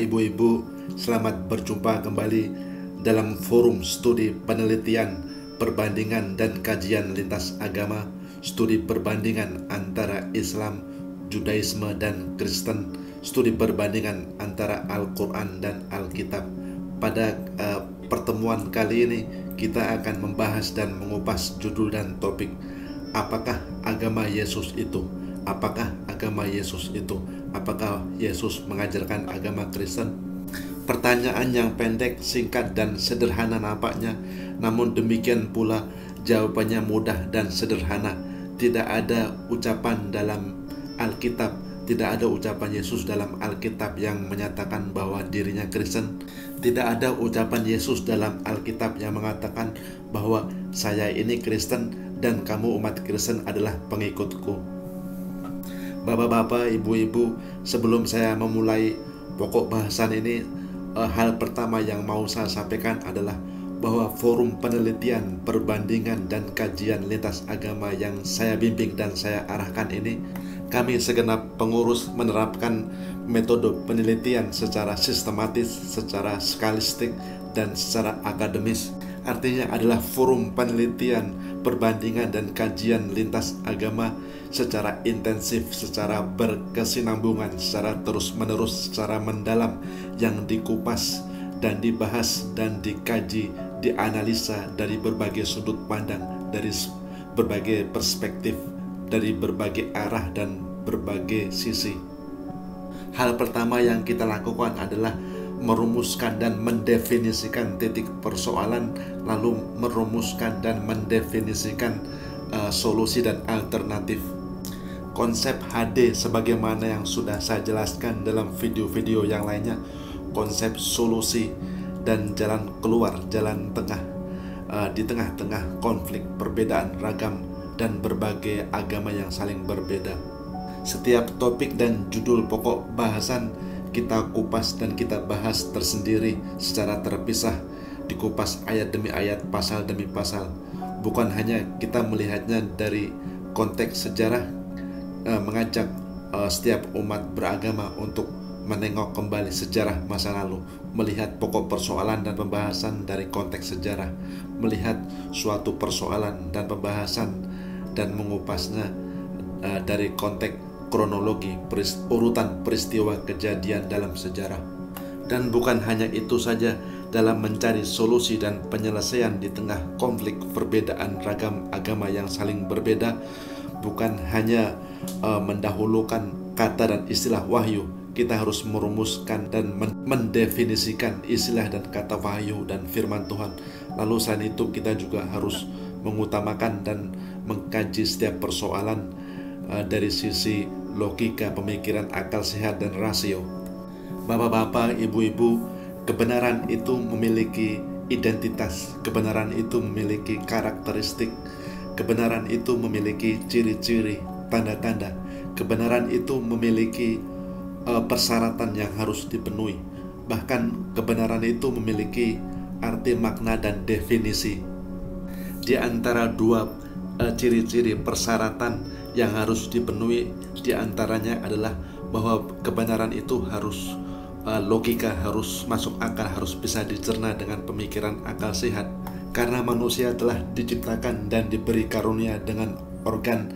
Bapak, Ibu-ibu, selamat berjumpa kembali dalam forum studi penelitian, perbandingan dan kajian lintas agama, studi perbandingan antara Islam, Judaisme dan Kristen, studi perbandingan antara Al-Quran dan Alkitab. Pada pertemuan kali ini kita akan membahas dan mengupas judul dan topik, apakah agama Yesus itu? Apakah agama Yesus itu? Apakah Yesus mengajarkan agama Kristen? Pertanyaan yang pendek, singkat, dan sederhana nampaknya, namun demikian pula jawabannya mudah dan sederhana. Tidak ada ucapan dalam Alkitab, tidak ada ucapan Yesus dalam Alkitab yang menyatakan bahwa dirinya Kristen. Tidak ada ucapan Yesus dalam Alkitab yang mengatakan bahwa saya ini Kristen dan kamu umat Kristen adalah pengikutku. Bapak-bapak, ibu-ibu, sebelum saya memulai pokok bahasan ini, hal pertama yang mau saya sampaikan adalah bahwa forum penelitian, perbandingan, dan kajian lintas agama yang saya bimbing dan saya arahkan ini, kami segenap pengurus menerapkan metode penelitian secara sistematis, secara skalistik, dan secara akademis. Artinya adalah forum penelitian, perbandingan, dan kajian lintas agama secara intensif, secara berkesinambungan, secara terus-menerus, secara mendalam, yang dikupas dan dibahas dan dikaji, dianalisa dari berbagai sudut pandang, dari berbagai perspektif, dari berbagai arah dan berbagai sisi. Hal pertama yang kita lakukan adalah merumuskan dan mendefinisikan titik persoalan, lalu merumuskan dan mendefinisikan solusi dan alternatif. Konsep HD sebagaimana yang sudah saya jelaskan dalam video-video yang lainnya, konsep solusi dan jalan keluar, jalan tengah di tengah-tengah konflik, perbedaan ragam, dan berbagai agama yang saling berbeda. Setiap topik dan judul pokok bahasan kita kupas dan kita bahas tersendiri secara terpisah, dikupas ayat demi ayat, pasal demi pasal. Bukan hanya kita melihatnya dari konteks sejarah, mengajak setiap umat beragama untuk menengok kembali sejarah masa lalu, melihat pokok persoalan dan pembahasan dari konteks sejarah, melihat suatu persoalan dan pembahasan dan mengupasnya dari konteks kronologi, urutan peristiwa kejadian dalam sejarah. Dan bukan hanya itu saja, dalam mencari solusi dan penyelesaian di tengah konflik perbedaan ragam agama yang saling berbeda, bukan hanya mendahulukan kata dan istilah wahyu, kita harus merumuskan dan mendefinisikan istilah dan kata wahyu dan firman Tuhan. Lalu selain itu kita juga harus mengutamakan dan mengkaji setiap persoalan dari sisi logika, pemikiran, akal sehat, dan rasio. Bapak-bapak, ibu-ibu, kebenaran itu memiliki identitas, kebenaran itu memiliki karakteristik, kebenaran itu memiliki ciri-ciri, tanda-tanda, kebenaran itu memiliki persyaratan yang harus dipenuhi. Bahkan kebenaran itu memiliki arti, makna, dan definisi. Di antara dua ciri-ciri persyaratan yang harus dipenuhi, diantaranya adalah bahwa kebenaran itu harus logika, harus masuk akal, harus bisa dicerna dengan pemikiran akal sehat. Karena manusia telah diciptakan dan diberi karunia dengan organ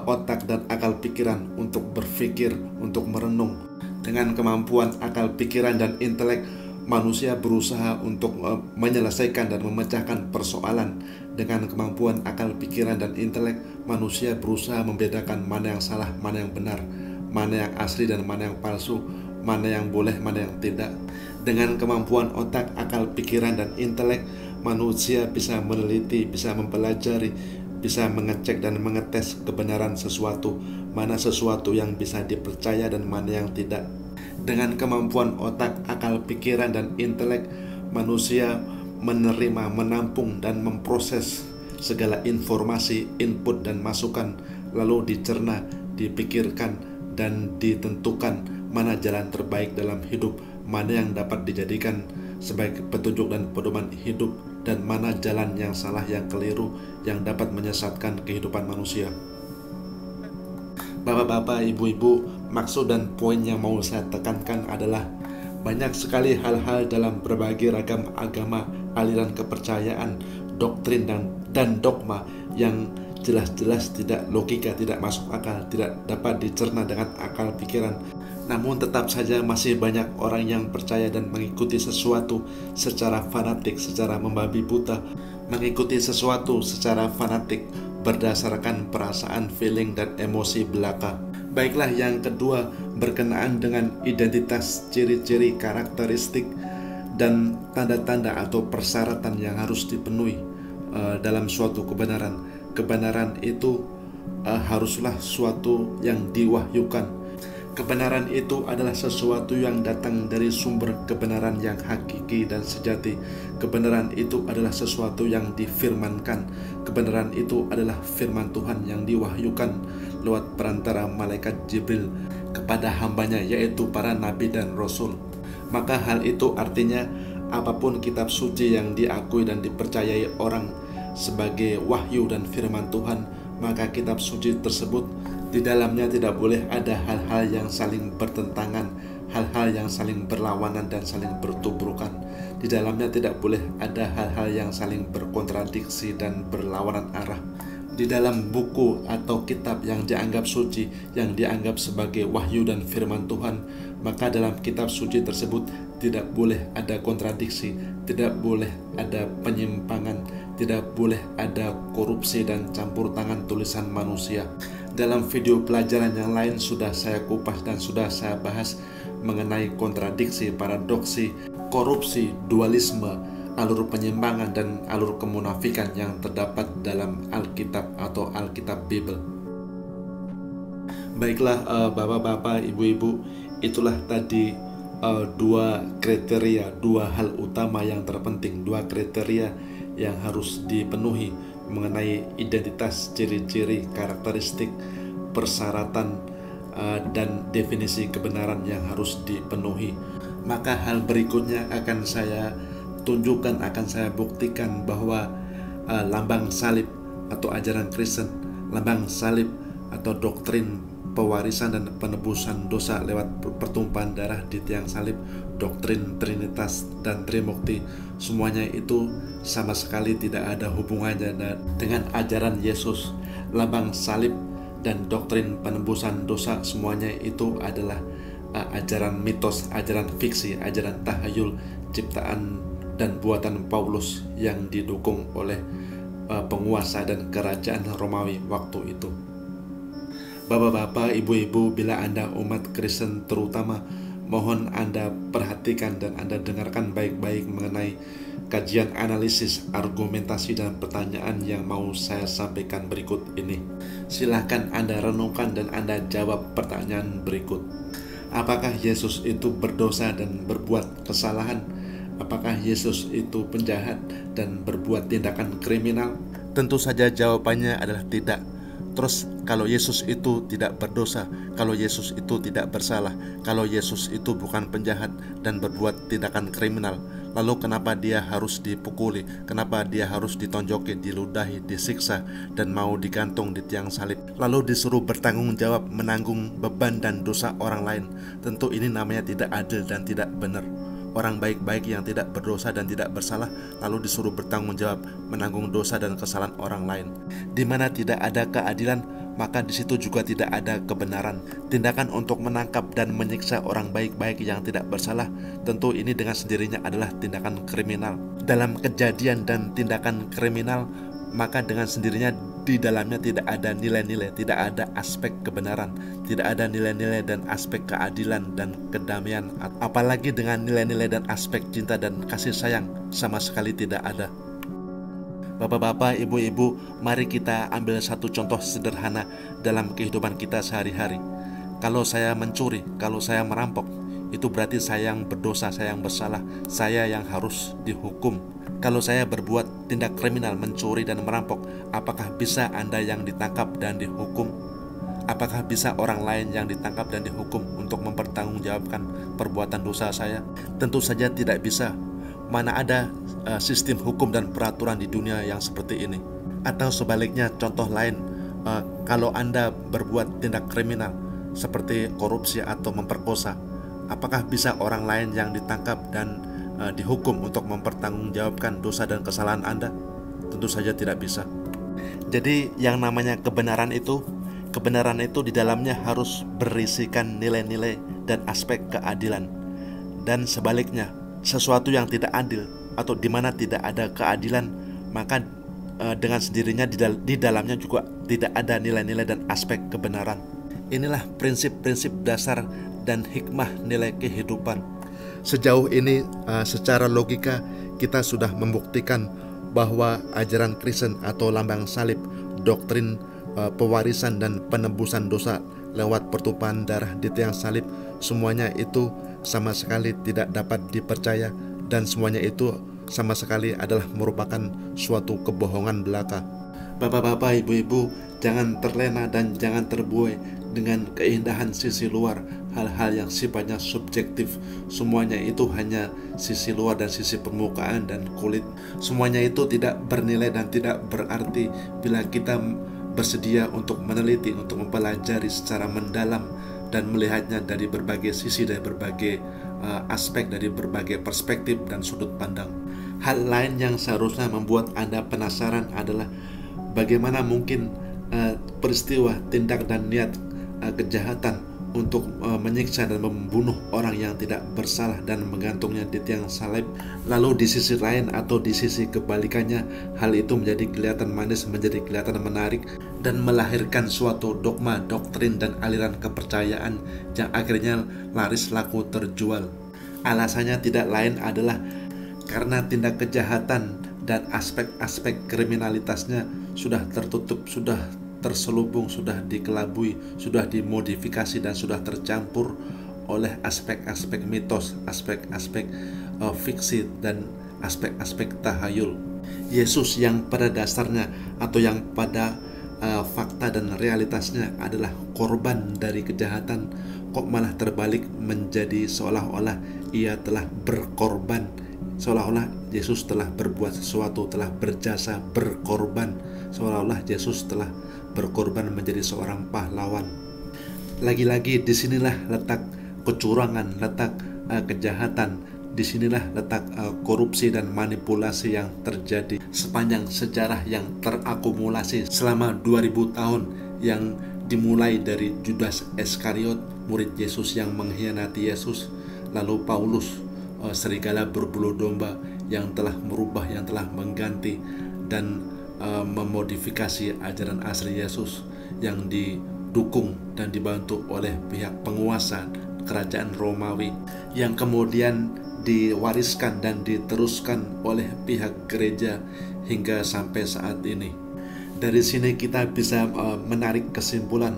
otak dan akal pikiran untuk berpikir, untuk merenung. Dengan kemampuan akal pikiran dan intelek, manusia berusaha untuk menyelesaikan dan memecahkan persoalan. Dengan kemampuan akal pikiran dan intelek, manusia berusaha membedakan mana yang salah, mana yang benar, mana yang asli dan mana yang palsu, mana yang boleh, mana yang tidak. Dengan kemampuan otak, akal pikiran, dan intelek, manusia bisa meneliti, bisa mempelajari, bisa mengecek dan mengetes kebenaran sesuatu, mana sesuatu yang bisa dipercaya dan mana yang tidak. Dengan kemampuan otak, akal pikiran, dan intelek, manusia menerima, menampung, dan memproses segala informasi, input, dan masukan, lalu dicerna, dipikirkan, dan ditentukan mana jalan terbaik dalam hidup, mana yang dapat dijadikan sebagai petunjuk dan pedoman hidup, dan mana jalan yang salah, yang keliru, yang dapat menyesatkan kehidupan manusia. Bapak-bapak, ibu-ibu, maksud dan poin yang mau saya tekankan adalah Banyak sekali hal-hal dalam berbagai ragam agama, aliran kepercayaan, doktrin dan dogma yang jelas-jelas tidak logika, tidak masuk akal, tidak dapat dicerna dengan akal pikiran. Namun tetap saja masih banyak orang yang percaya dan mengikuti sesuatu secara fanatik, secara membabi buta, mengikuti sesuatu secara fanatik berdasarkan perasaan, feeling, dan emosi belaka. Baiklah, yang kedua berkenaan dengan identitas, ciri-ciri, karakteristik, dan tanda-tanda atau persyaratan yang harus dipenuhi dalam suatu kebenaran. Kebenaran itu haruslah suatu yang diwahyukan. Kebenaran itu adalah sesuatu yang datang dari sumber kebenaran yang hakiki dan sejati. Kebenaran itu adalah sesuatu yang difirmankan. Kebenaran itu adalah firman Tuhan yang diwahyukan lewat perantara malaikat Jibril kepada hambanya, yaitu para nabi dan rasul. Maka hal itu artinya apapun kitab suci yang diakui dan dipercayai orang sebagai wahyu dan firman Tuhan, maka kitab suci tersebut di dalamnya tidak boleh ada hal-hal yang saling bertentangan, hal-hal yang saling berlawanan dan saling bertubrukan. Di dalamnya tidak boleh ada hal-hal yang saling berkontradiksi dan berlawanan arah. Di dalam buku atau kitab yang dianggap suci, yang dianggap sebagai wahyu dan firman Tuhan, maka dalam kitab suci tersebut tidak boleh ada kontradiksi, tidak boleh ada penyimpangan, tidak boleh ada korupsi dan campur tangan tulisan manusia. Dalam video pelajaran yang lain sudah saya kupas dan sudah saya bahas mengenai kontradiksi, paradoksi, korupsi, dualisme, alur penyimpangan dan alur kemunafikan yang terdapat dalam Alkitab atau Alkitab Bible. Baiklah bapak-bapak, ibu-ibu, itulah tadi dua kriteria, dua hal utama yang terpenting, dua kriteria yang harus dipenuhi mengenai identitas, ciri-ciri, karakteristik, persyaratan, dan definisi kebenaran yang harus dipenuhi. Maka hal berikutnya akan saya tunjukkan, akan saya buktikan bahwa lambang salib atau ajaran Kristen, lambang salib atau doktrin pewarisan dan penebusan dosa lewat pertumpahan darah di tiang salib, doktrin Trinitas dan Trimukti, semuanya itu sama sekali tidak ada hubungannya dengan ajaran Yesus. Lambang salib dan doktrin penebusan dosa semuanya itu adalah ajaran mitos, ajaran fiksi, ajaran tahayul, ciptaan dan buatan Paulus yang didukung oleh penguasa dan kerajaan Romawi waktu itu. Bapak-bapak, ibu-ibu, bila Anda umat Kristen terutama, mohon Anda perhatikan dan Anda dengarkan baik-baik mengenai kajian analisis, argumentasi, dan pertanyaan yang mau saya sampaikan berikut ini. Silahkan Anda renungkan dan Anda jawab pertanyaan berikut. Apakah Yesus itu berdosa dan berbuat kesalahan? Apakah Yesus itu penjahat dan berbuat tindakan kriminal? Tentu saja jawabannya adalah tidak. Terus kalau Yesus itu tidak berdosa, kalau Yesus itu tidak bersalah, kalau Yesus itu bukan penjahat dan berbuat tindakan kriminal, lalu kenapa dia harus dipukuli? Kenapa dia harus ditonjoki, diludahi, disiksa, dan mau digantung di tiang salib? Lalu disuruh bertanggung jawab menanggung beban dan dosa orang lain. Tentu ini namanya tidak adil dan tidak benar. Orang baik-baik yang tidak berdosa dan tidak bersalah lalu disuruh bertanggung jawab menanggung dosa dan kesalahan orang lain. Di mana tidak ada keadilan, maka di situ juga tidak ada kebenaran. Tindakan untuk menangkap dan menyiksa orang baik-baik yang tidak bersalah, tentu ini dengan sendirinya adalah tindakan kriminal. Dalam kejadian dan tindakan kriminal, maka dengan sendirinya di dalamnya tidak ada nilai-nilai, tidak ada aspek kebenaran, tidak ada nilai-nilai dan aspek keadilan dan kedamaian, apalagi dengan nilai-nilai dan aspek cinta dan kasih sayang, sama sekali tidak ada. Bapak-bapak, ibu-ibu, mari kita ambil satu contoh sederhana dalam kehidupan kita sehari-hari. Kalau saya mencuri, kalau saya merampok, itu berarti saya yang berdosa, saya yang bersalah, saya yang harus dihukum. Kalau saya berbuat tindak kriminal, mencuri dan merampok, apakah bisa Anda yang ditangkap dan dihukum? Apakah bisa orang lain yang ditangkap dan dihukum untuk mempertanggungjawabkan perbuatan dosa saya? Tentu saja tidak bisa. Mana ada sistem hukum dan peraturan di dunia yang seperti ini? Atau sebaliknya, contoh lain, kalau Anda berbuat tindak kriminal seperti korupsi atau memperkosa, Apakah bisa orang lain yang ditangkap dan dihukum untuk mempertanggungjawabkan dosa dan kesalahan Anda? Tentu saja tidak bisa. Jadi yang namanya kebenaran itu di dalamnya harus berisikan nilai-nilai dan aspek keadilan. Dan sebaliknya, sesuatu yang tidak adil atau di mana tidak ada keadilan, maka dengan sendirinya di dalamnya juga tidak ada nilai-nilai dan aspek kebenaran. Inilah prinsip-prinsip dasar dan hikmah nilai kehidupan. Sejauh ini secara logika kita sudah membuktikan bahwa ajaran Kristen atau lambang salib, doktrin pewarisan dan penebusan dosa lewat pertumpahan darah di tiang salib, semuanya itu sama sekali tidak dapat dipercaya, dan semuanya itu sama sekali adalah merupakan suatu kebohongan belaka. Bapak-bapak, ibu-ibu, jangan terlena dan jangan terbuai dengan keindahan sisi luar, hal-hal yang sifatnya subjektif. Semuanya itu hanya sisi luar dan sisi permukaan dan kulit. Semuanya itu tidak bernilai dan tidak berarti bila kita bersedia untuk meneliti, untuk mempelajari secara mendalam dan melihatnya dari berbagai sisi, dari berbagai aspek, dari berbagai perspektif dan sudut pandang. Hal lain yang seharusnya membuat Anda penasaran adalah bagaimana mungkin peristiwa, tindak dan niat kejahatan untuk menyiksa dan membunuh orang yang tidak bersalah dan menggantungnya di tiang salib. Lalu di sisi lain atau di sisi kebalikannya, hal itu menjadi kelihatan manis, menjadi kelihatan menarik, dan melahirkan suatu dogma, doktrin, dan aliran kepercayaan yang akhirnya laris laku terjual. Alasannya tidak lain adalah karena tindak kejahatan dan aspek-aspek kriminalitasnya sudah tertutup, sudah terselubung, sudah dikelabui, sudah dimodifikasi dan sudah tercampur oleh aspek-aspek mitos, aspek-aspek fiksi dan aspek-aspek tahayul. Yesus yang pada dasarnya atau yang pada fakta dan realitasnya adalah korban dari kejahatan, kok malah terbalik menjadi seolah-olah ia telah berkorban, seolah-olah Yesus telah berbuat sesuatu, telah berjasa, berkorban, seolah-olah Yesus telah berkorban menjadi seorang pahlawan. Lagi-lagi disinilah letak kecurangan, letak kejahatan, disinilah letak korupsi dan manipulasi yang terjadi sepanjang sejarah yang terakumulasi selama 2000 tahun, yang dimulai dari Judas Iskariot, murid Yesus yang mengkhianati Yesus, lalu Paulus, serigala berbulu domba yang telah merubah, yang telah mengganti dan memodifikasi ajaran asli Yesus, yang didukung dan dibantu oleh pihak penguasa kerajaan Romawi, yang kemudian diwariskan dan diteruskan oleh pihak gereja hingga sampai saat ini. Dari sini kita bisa menarik kesimpulan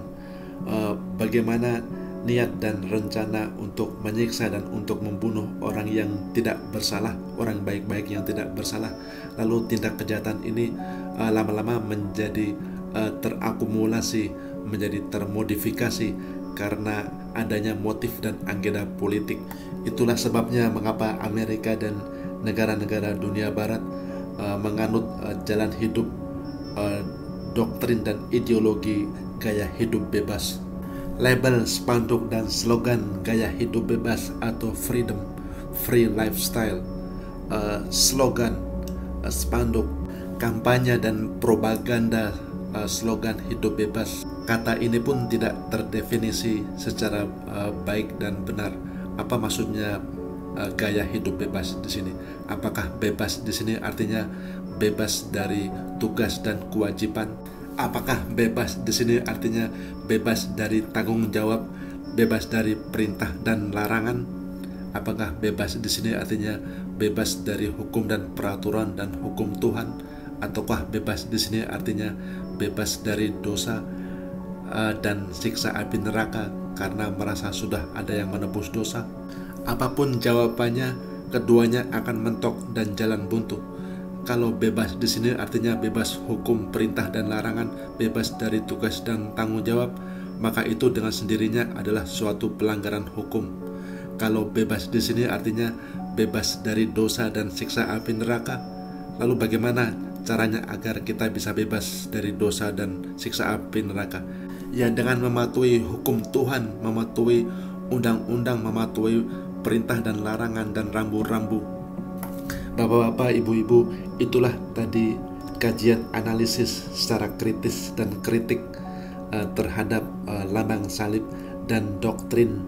bagaimana niat dan rencana untuk menyiksa dan untuk membunuh orang yang tidak bersalah, orang baik-baik yang tidak bersalah. Lalu tindak kejahatan ini lama-lama menjadi terakumulasi, menjadi termodifikasi karena adanya motif dan agenda politik. Itulah sebabnya mengapa Amerika dan negara-negara dunia barat menganut jalan hidup, doktrin dan ideologi gaya hidup bebas. Label, spanduk, dan slogan gaya hidup bebas atau freedom, free lifestyle, slogan, spanduk, kampanye dan propaganda slogan hidup bebas. Kata ini pun tidak terdefinisi secara baik dan benar. Apa maksudnya gaya hidup bebas di sini? Apakah bebas di sini artinya bebas dari tugas dan kewajiban? Apakah bebas di sini artinya bebas dari tanggung jawab, bebas dari perintah dan larangan? Apakah bebas di sini artinya bebas dari hukum dan peraturan dan hukum Tuhan? Ataukah bebas di sini artinya bebas dari dosa dan siksa api neraka karena merasa sudah ada yang menebus dosa? Apapun jawabannya, keduanya akan mentok dan jalan buntu. Kalau bebas di sini artinya bebas hukum, perintah dan larangan, bebas dari tugas dan tanggung jawab, maka itu dengan sendirinya adalah suatu pelanggaran hukum. Kalau bebas di sini artinya bebas dari dosa dan siksa api neraka, lalu bagaimana caranya agar kita bisa bebas dari dosa dan siksa api neraka? Ya dengan mematuhi hukum Tuhan, mematuhi undang-undang mematuhi perintah dan larangan dan rambu-rambu. Bapak-bapak, ibu-ibu, itulah tadi kajian analisis secara kritis dan kritik terhadap lambang salib dan doktrin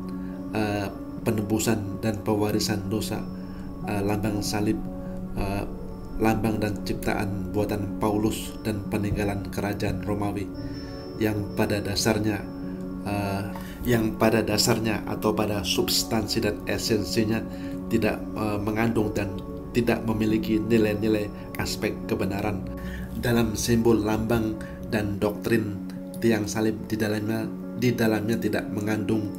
penebusan dan pewarisan dosa. Lambang salib, lambang dan ciptaan buatan Paulus dan peninggalan kerajaan Romawi yang pada dasarnya atau pada substansi dan esensinya tidak mengandung dan tidak memiliki nilai-nilai aspek kebenaran. Dalam simbol, lambang, dan doktrin tiang salib di dalamnya tidak mengandung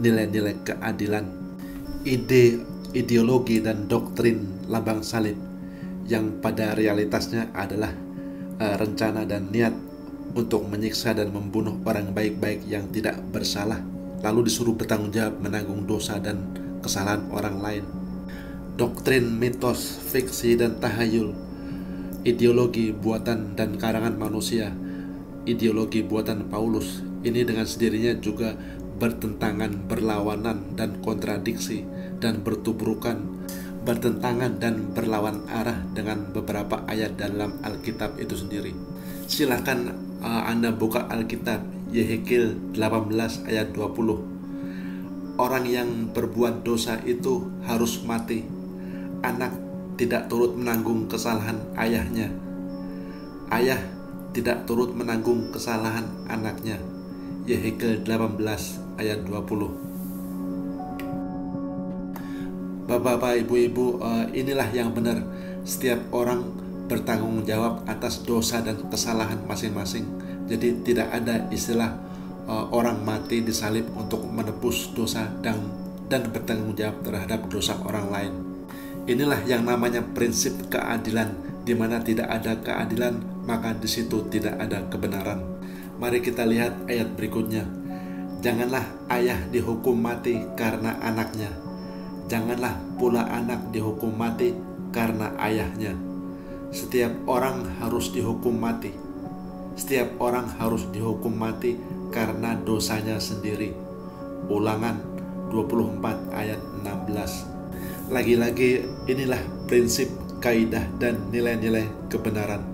nilai-nilai keadilan. Ideologi dan doktrin lambang salib yang pada realitasnya adalah rencana dan niat untuk menyiksa dan membunuh orang baik-baik yang tidak bersalah, lalu disuruh bertanggung jawab menanggung dosa dan kesalahan orang lain. Doktrin, mitos, fiksi, dan tahayul, ideologi buatan dan karangan manusia, ideologi buatan Paulus, ini dengan sendirinya juga bertentangan, berlawanan, dan kontradiksi, dan bertentangan dan berlawan arah dengan beberapa ayat dalam Alkitab itu sendiri. Silakan Anda buka Alkitab, Yehezkiel 18 ayat 20. Orang yang berbuat dosa itu harus mati. Anak tidak turut menanggung kesalahan ayahnya. Ayah tidak turut menanggung kesalahan anaknya. Yehezkiel 18 ayat 20. Bapak-bapak, ibu-ibu, inilah yang benar. Setiap orang bertanggung jawab atas dosa dan kesalahan masing-masing. Jadi tidak ada istilah orang mati disalib untuk menebus dosa dan bertanggung jawab terhadap dosa orang lain. Inilah yang namanya prinsip keadilan. Di mana tidak ada keadilan, maka di situ tidak ada kebenaran. Mari kita lihat ayat berikutnya. Janganlah ayah dihukum mati karena anaknya. Janganlah pula anak dihukum mati karena ayahnya. Setiap orang harus dihukum mati. Setiap orang harus dihukum mati karena dosanya sendiri. Ulangan 24 ayat 16. Lagi-lagi inilah prinsip, kaidah, dan nilai-nilai kebenaran.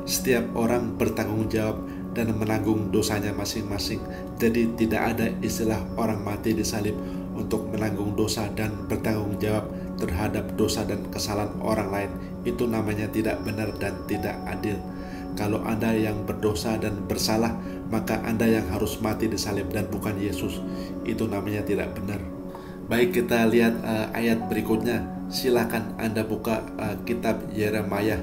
Setiap orang bertanggung jawab dan menanggung dosanya masing-masing. Jadi tidak ada istilah orang mati disalib untuk menanggung dosa dan bertanggung jawab terhadap dosa dan kesalahan orang lain. Itu namanya tidak benar dan tidak adil. Kalau Anda yang berdosa dan bersalah, maka Anda yang harus mati disalib dan bukan Yesus. Itu namanya tidak benar. Baik, kita lihat ayat berikutnya. Silakan Anda buka kitab Yeremia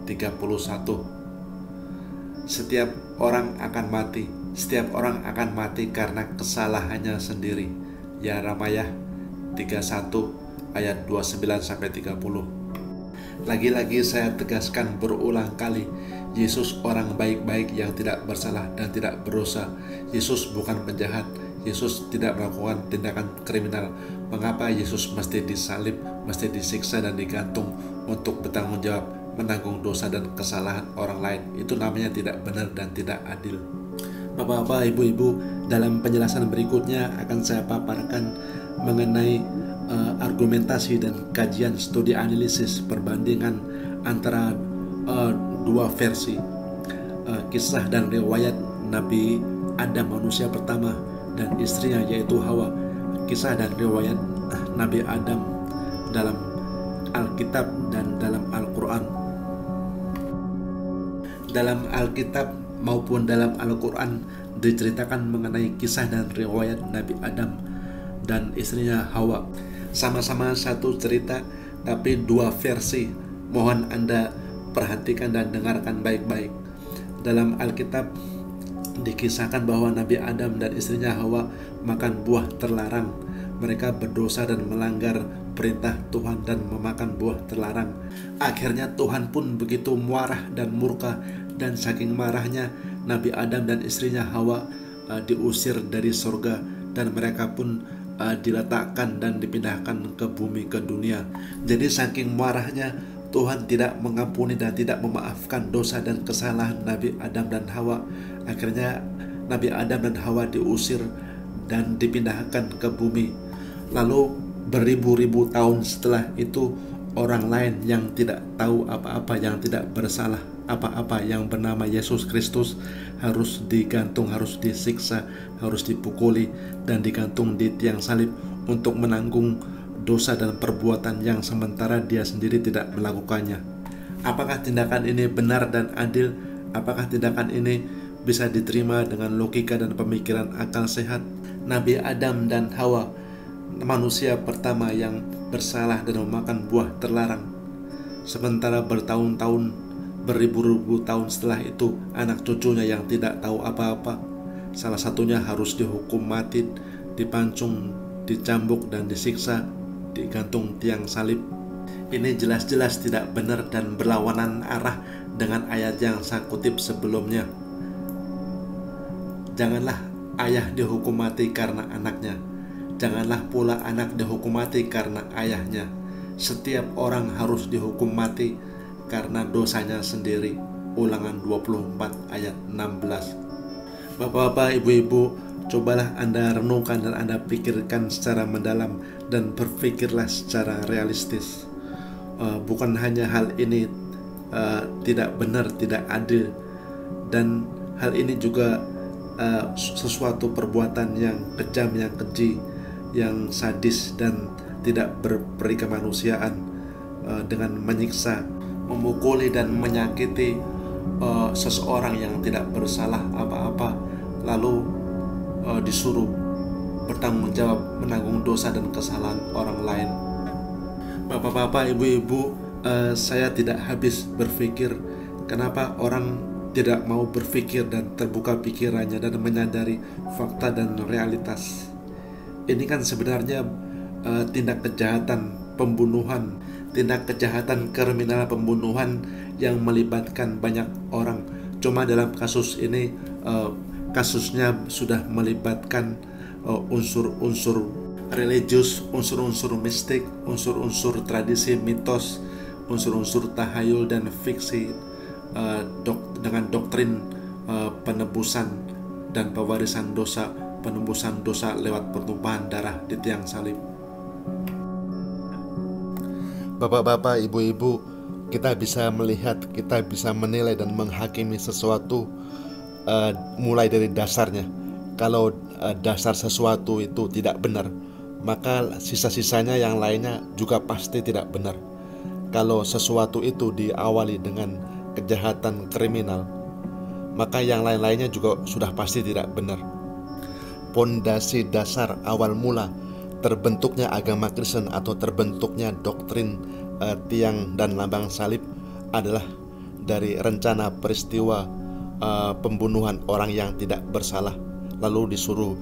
31. Setiap orang akan mati. Setiap orang akan mati karena kesalahannya sendiri. Yeremia 31 ayat 29-30. Lagi-lagi saya tegaskan berulang kali, Yesus orang baik-baik yang tidak bersalah dan tidak berdosa. Yesus bukan penjahat. Yesus tidak melakukan tindakan kriminal. Mengapa Yesus mesti disalib, mesti disiksa dan digantung untuk bertanggung jawab menanggung dosa dan kesalahan orang lain? Itu namanya tidak benar dan tidak adil. Bapak-bapak, ibu-ibu, dalam penjelasan berikutnya akan saya paparkan mengenai argumentasi dan kajian studi analisis perbandingan antara dua versi kisah dan riwayat Nabi Adam, manusia pertama, dan istrinya yaitu Hawa. Kisah dan riwayat Nabi Adam dalam Alkitab dan dalam Al-Quran. Dalam Alkitab maupun dalam Al-Quran diceritakan mengenai kisah dan riwayat Nabi Adam dan istrinya Hawa. Sama-sama satu cerita tapi dua versi. Mohon Anda perhatikan dan dengarkan baik-baik. Dalam Alkitab dikisahkan bahwa Nabi Adam dan istrinya Hawa makan buah terlarang. Mereka berdosa dan melanggar perintah Tuhan dan memakan buah terlarang. Akhirnya Tuhan pun begitu marah dan murka, dan saking marahnya Nabi Adam dan istrinya Hawa diusir dari surga, dan mereka pun diletakkan dan dipindahkan ke bumi, ke dunia. Jadi saking marahnya Tuhan tidak mengampuni dan tidak memaafkan dosa dan kesalahan Nabi Adam dan Hawa. Akhirnya Nabi Adam dan Hawa diusir dan dipindahkan ke bumi. Lalu beribu-ribu tahun setelah itu, orang lain yang tidak tahu apa-apa, yang tidak bersalah apa-apa, yang bernama Yesus Kristus harus digantung, harus disiksa, harus dipukuli, dan digantung di tiang salib untuk menanggung dosa dan perbuatan yang sementara dia sendiri tidak melakukannya. Apakah tindakan ini benar dan adil? Apakah tindakan ini bisa diterima dengan logika dan pemikiran akal sehat? Nabi Adam dan Hawa, manusia pertama yang bersalah dan memakan buah terlarang, sementara bertahun-tahun, beribu-ribu tahun setelah itu, anak cucunya yang tidak tahu apa-apa, salah satunya harus dihukum mati, dipancung, dicambuk, dan disiksa, digantung tiang salib. Ini jelas-jelas tidak benar dan berlawanan arah dengan ayat yang saya kutip sebelumnya. Janganlah ayah dihukum mati karena anaknya, janganlah pula anak dihukum mati karena ayahnya. Setiap orang harus dihukum mati karena dosanya sendiri. Ulangan 24 ayat 16. Bapak-bapak, ibu-ibu, cobalah Anda renungkan dan Anda pikirkan secara mendalam dan berpikirlah secara realistis. Bukan hanya hal ini tidak benar, tidak adil, dan hal ini juga sesuatu perbuatan yang kejam, yang keji, yang sadis dan tidak berperi kemanusiaan, dengan menyiksa, memukuli dan menyakiti seseorang yang tidak bersalah apa-apa, lalu disuruh bertanggung jawab menanggung dosa dan kesalahan orang lain. Bapak-bapak, ibu-ibu, saya tidak habis berpikir kenapa orang tidak mau berpikir dan terbuka pikirannya dan menyadari fakta dan realitas. Ini kan sebenarnya tindak kejahatan pembunuhan, tindak kejahatan kriminal pembunuhan yang melibatkan banyak orang. Cuma dalam kasus ini kasusnya sudah melibatkan unsur-unsur religius, unsur-unsur mistik, unsur-unsur tradisi mitos, unsur-unsur tahayul dan fiksi, dengan doktrin penebusan dan pewarisan dosa, penebusan dosa lewat pertumpahan darah di tiang salib. Bapak-bapak, ibu-ibu, kita bisa melihat, kita bisa menilai dan menghakimi sesuatu mulai dari dasarnya. Kalau dasar sesuatu itu tidak benar, maka sisa-sisanya yang lainnya juga pasti tidak benar. Kalau sesuatu itu diawali dengan kejahatan kriminal, maka yang lain-lainnya juga sudah pasti tidak benar. Pondasi dasar awal mula terbentuknya agama Kristen atau terbentuknya doktrin tiang dan lambang salib adalah dari rencana peristiwa pembunuhan orang yang tidak bersalah, lalu disuruh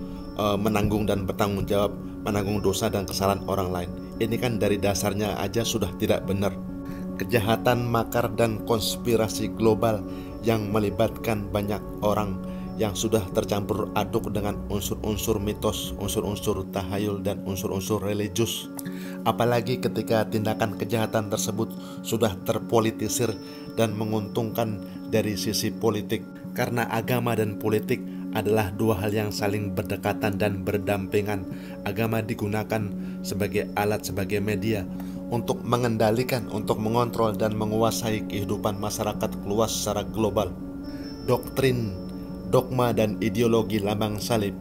menanggung dan bertanggung jawab menanggung dosa dan kesalahan orang lain. Ini kan dari dasarnya aja sudah tidak benar. Kejahatan, makar, dan konspirasi global yang melibatkan banyak orang yang sudah tercampur aduk dengan unsur-unsur mitos, unsur-unsur tahayul, dan unsur-unsur religius. Apalagi ketika tindakan kejahatan tersebut sudah terpolitisir dan menguntungkan dari sisi politik. Karena agama dan politik adalah dua hal yang saling berdekatan dan berdampingan. Agama digunakan sebagai alat, sebagai media untuk mengendalikan, untuk mengontrol dan menguasai kehidupan masyarakat luas secara global. Doktrin, dogma, dan ideologi lambang salib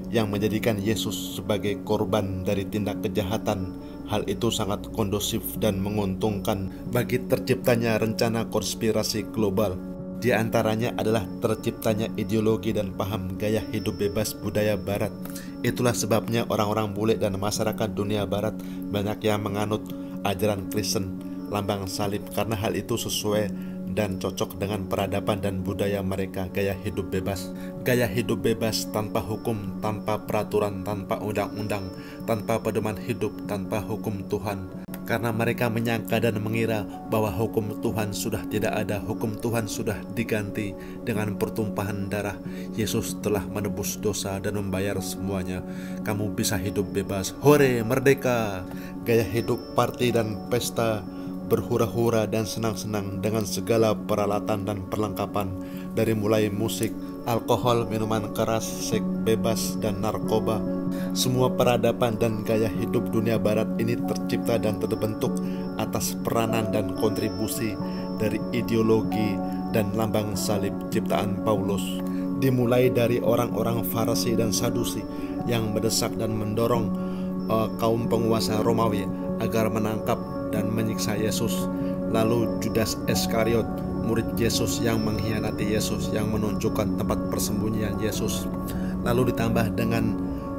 yang menjadikan Yesus sebagai korban dari tindak kejahatan, hal itu sangat kondusif dan menguntungkan bagi terciptanya rencana konspirasi global. Di antaranya adalah terciptanya ideologi dan paham gaya hidup bebas budaya barat. Itulah sebabnya orang-orang bule dan masyarakat dunia barat banyak yang menganut ajaran Kristen lambang salib, karena hal itu sesuai dan cocok dengan peradaban dan budaya mereka. Gaya hidup bebas, gaya hidup bebas tanpa hukum, tanpa peraturan, tanpa undang-undang, tanpa pedoman hidup, tanpa hukum Tuhan. Karena mereka menyangka dan mengira bahwa hukum Tuhan sudah tidak ada, hukum Tuhan sudah diganti dengan pertumpahan darah. Yesus telah menebus dosa dan membayar semuanya. Kamu bisa hidup bebas. Hore, merdeka! Gaya hidup party dan pesta berhura-hura dan senang-senang dengan segala peralatan dan perlengkapan, dari mulai musik, alkohol, minuman keras, seks bebas, dan narkoba. Semua peradaban dan gaya hidup dunia barat ini tercipta dan terbentuk atas peranan dan kontribusi dari ideologi dan lambang salib ciptaan Paulus. Dimulai dari orang-orang Farisi dan Sadusi yang mendesak dan mendorong kaum penguasa Romawi agar menangkap dan menyiksa Yesus. Lalu Judas Iskariot, murid Yesus yang mengkhianati Yesus, yang menunjukkan tempat persembunyian Yesus. Lalu ditambah dengan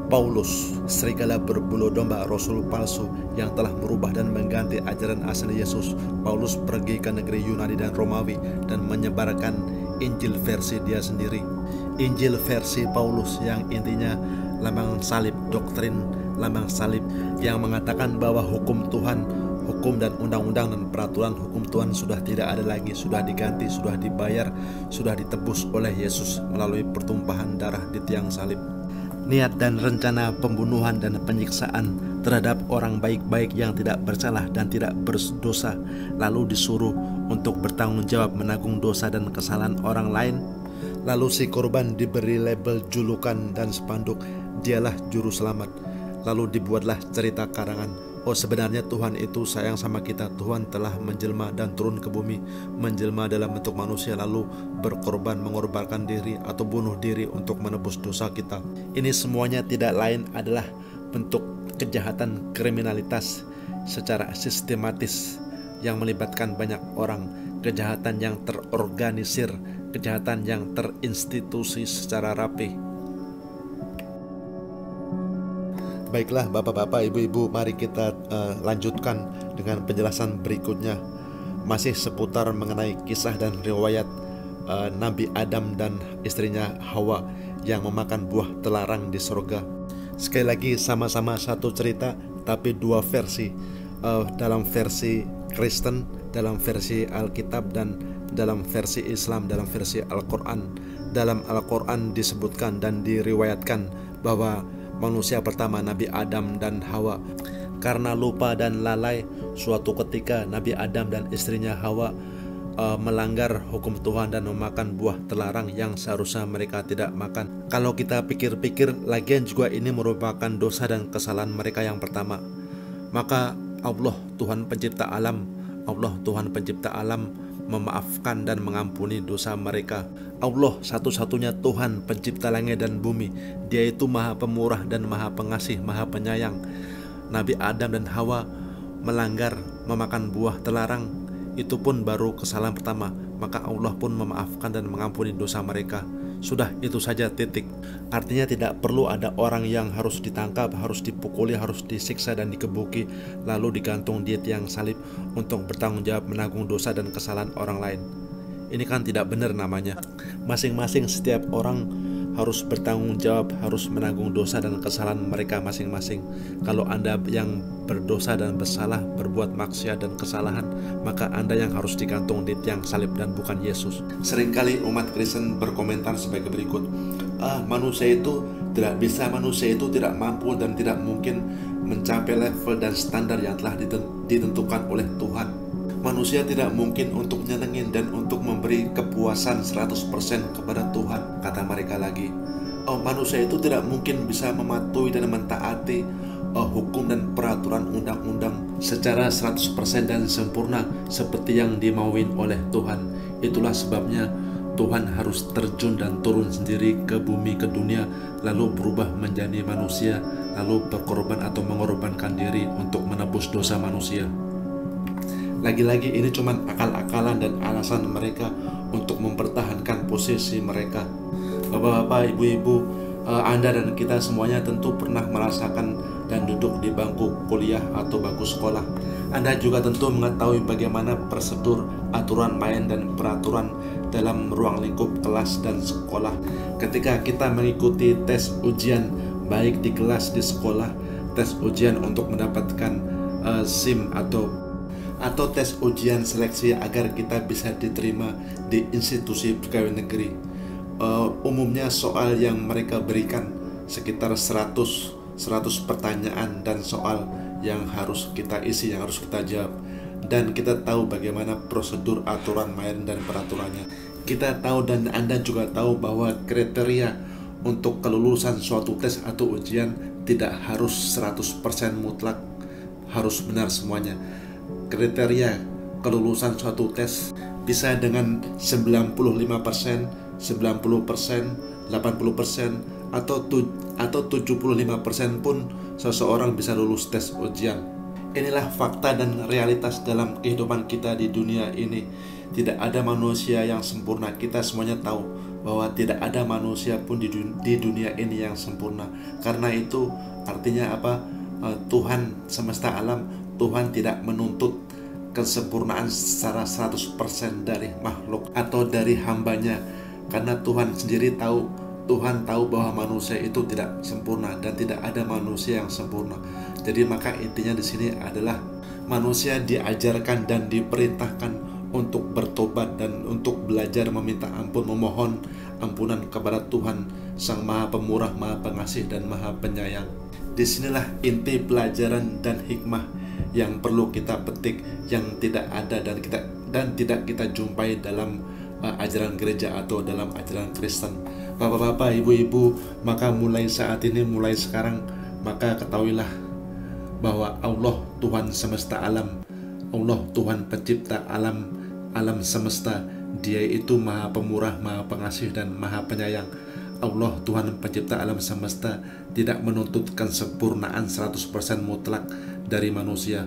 Paulus, serigala berbulu domba, rasul palsu yang telah merubah dan mengganti ajaran asli Yesus. Paulus pergi ke negeri Yunani dan Romawi dan menyebarkan Injil versi dia sendiri. Injil versi Paulus yang intinya lambang salib, doktrin lambang salib yang mengatakan bahwa hukum Tuhan, hukum dan undang-undang dan peraturan hukum Tuhan sudah tidak ada lagi, sudah diganti, sudah dibayar, sudah ditebus oleh Yesus melalui pertumpahan darah di tiang salib. Niat dan rencana pembunuhan dan penyiksaan terhadap orang baik-baik yang tidak bersalah dan tidak berdosa, lalu disuruh untuk bertanggung jawab menanggung dosa dan kesalahan orang lain. Lalu si korban diberi label, julukan, dan spanduk, dialah juru selamat. Lalu dibuatlah cerita karangan. Oh, sebenarnya Tuhan itu sayang sama kita. Tuhan telah menjelma dan turun ke bumi, menjelma dalam bentuk manusia, lalu berkorban, mengorbankan diri atau bunuh diri untuk menebus dosa kita. Ini semuanya tidak lain adalah bentuk kejahatan kriminalitas secara sistematis yang melibatkan banyak orang, kejahatan yang terorganisir, kejahatan yang terinstitusi secara rapi. Baiklah bapak-bapak, ibu-ibu, mari kita lanjutkan dengan penjelasan berikutnya, masih seputar mengenai kisah dan riwayat Nabi Adam dan istrinya Hawa yang memakan buah terlarang di surga. Sekali lagi sama-sama satu cerita tapi dua versi, dalam versi Kristen, dalam versi Alkitab, dan dalam versi Islam, dalam versi Al-Quran. Dalam Al-Quran disebutkan dan diriwayatkan bahwa manusia pertama Nabi Adam dan Hawa, karena lupa dan lalai, suatu ketika Nabi Adam dan istrinya Hawa melanggar hukum Tuhan dan memakan buah terlarang yang seharusnya mereka tidak makan. Kalau kita pikir-pikir, lagian juga ini merupakan dosa dan kesalahan mereka yang pertama. Maka Allah Tuhan pencipta alam, Allah Tuhan pencipta alam memaafkan dan mengampuni dosa mereka. Allah satu-satunya Tuhan pencipta langit dan bumi. Dia itu maha pemurah dan maha pengasih, maha penyayang. Nabi Adam dan Hawa melanggar, memakan buah terlarang, itu pun baru kesalahan pertama. Maka Allah pun memaafkan dan mengampuni dosa mereka. Sudah, itu saja, titik. Artinya tidak perlu ada orang yang harus ditangkap, harus dipukuli, harus disiksa dan dikebuki, lalu digantung di tiang salib untuk bertanggung jawab menanggung dosa dan kesalahan orang lain. Ini kan tidak benar namanya. Masing-masing setiap orang harus bertanggung jawab, harus menanggung dosa dan kesalahan mereka masing-masing. Kalau Anda yang berdosa dan bersalah, berbuat maksiat dan kesalahan, maka Anda yang harus digantung di tiang salib dan bukan Yesus. Seringkali umat Kristen berkomentar sebagai berikut, manusia itu tidak bisa, manusia itu tidak mampu dan tidak mungkin mencapai level dan standar yang telah ditentukan oleh Tuhan. Manusia tidak mungkin untuk nyenengin dan untuk memberi kepuasan 100% kepada Tuhan, kata mereka lagi. Manusia itu tidak mungkin bisa mematuhi dan mentaati hukum dan peraturan undang-undang secara 100% dan sempurna seperti yang dimauin oleh Tuhan. Itulah sebabnya Tuhan harus terjun dan turun sendiri ke bumi, ke dunia, lalu berubah menjadi manusia, lalu berkorban atau mengorbankan diri untuk menebus dosa manusia. Lagi-lagi ini cuma akal-akalan dan alasan mereka untuk mempertahankan posisi mereka. Bapak-bapak, ibu-ibu, Anda dan kita semuanya tentu pernah merasakan dan duduk di bangku kuliah atau bangku sekolah. Anda juga tentu mengetahui bagaimana prosedur, aturan main dan peraturan dalam ruang lingkup kelas dan sekolah. Ketika kita mengikuti tes ujian, baik di kelas, di sekolah, tes ujian untuk mendapatkan SIM atau tes ujian seleksi agar kita bisa diterima di institusi pegawai negeri. Umumnya soal yang mereka berikan sekitar 100 pertanyaan dan soal yang harus kita isi, yang harus kita jawab. dan kita tahu bagaimana prosedur, aturan main dan peraturannya. Kita tahu dan Anda juga tahu bahwa kriteria untuk kelulusan suatu tes atau ujian tidak harus 100% mutlak harus benar semuanya. Kriteria kelulusan suatu tes bisa dengan 95%, 90%, 80%, atau 75% pun seseorang bisa lulus tes ujian. Inilah fakta dan realitas dalam kehidupan kita di dunia ini. Tidak ada manusia yang sempurna. Kita semuanya tahu bahwa tidak ada manusia pun di dunia ini yang sempurna. Karena itu artinya apa? Tuhan semesta alam, Tuhan tidak menuntut kesempurnaan secara 100% dari makhluk atau dari hambanya. Karena Tuhan sendiri tahu, Tuhan tahu bahwa manusia itu tidak sempurna dan tidak ada manusia yang sempurna. Jadi maka intinya di sini adalah manusia diajarkan dan diperintahkan untuk bertobat dan untuk belajar meminta ampun, memohon ampunan kepada Tuhan Sang Maha Pemurah, Maha Pengasih dan Maha Penyayang. Disinilah inti pelajaran dan hikmah yang perlu kita petik, yang tidak ada dan tidak kita jumpai dalam ajaran gereja atau dalam ajaran Kristen. Bapak-bapak, ibu-ibu, maka mulai saat ini, mulai sekarang, maka ketahuilah bahwa Allah Tuhan semesta alam, Allah Tuhan pencipta alam semesta, Dia itu Maha Pemurah, Maha Pengasih dan Maha Penyayang. Allah Tuhan pencipta alam semesta tidak menuntut kesempurnaan 100% mutlak dari manusia.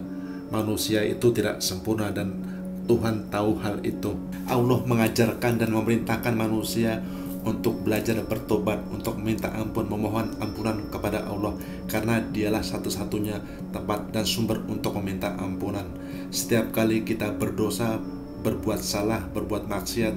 Manusia itu tidak sempurna dan Tuhan tahu hal itu. Allah mengajarkan dan memerintahkan manusia untuk belajar bertobat, untuk minta ampun, memohon ampunan kepada Allah, karena Dialah satu-satunya tempat dan sumber untuk meminta ampunan. Setiap kali kita berdosa, berbuat salah, berbuat maksiat,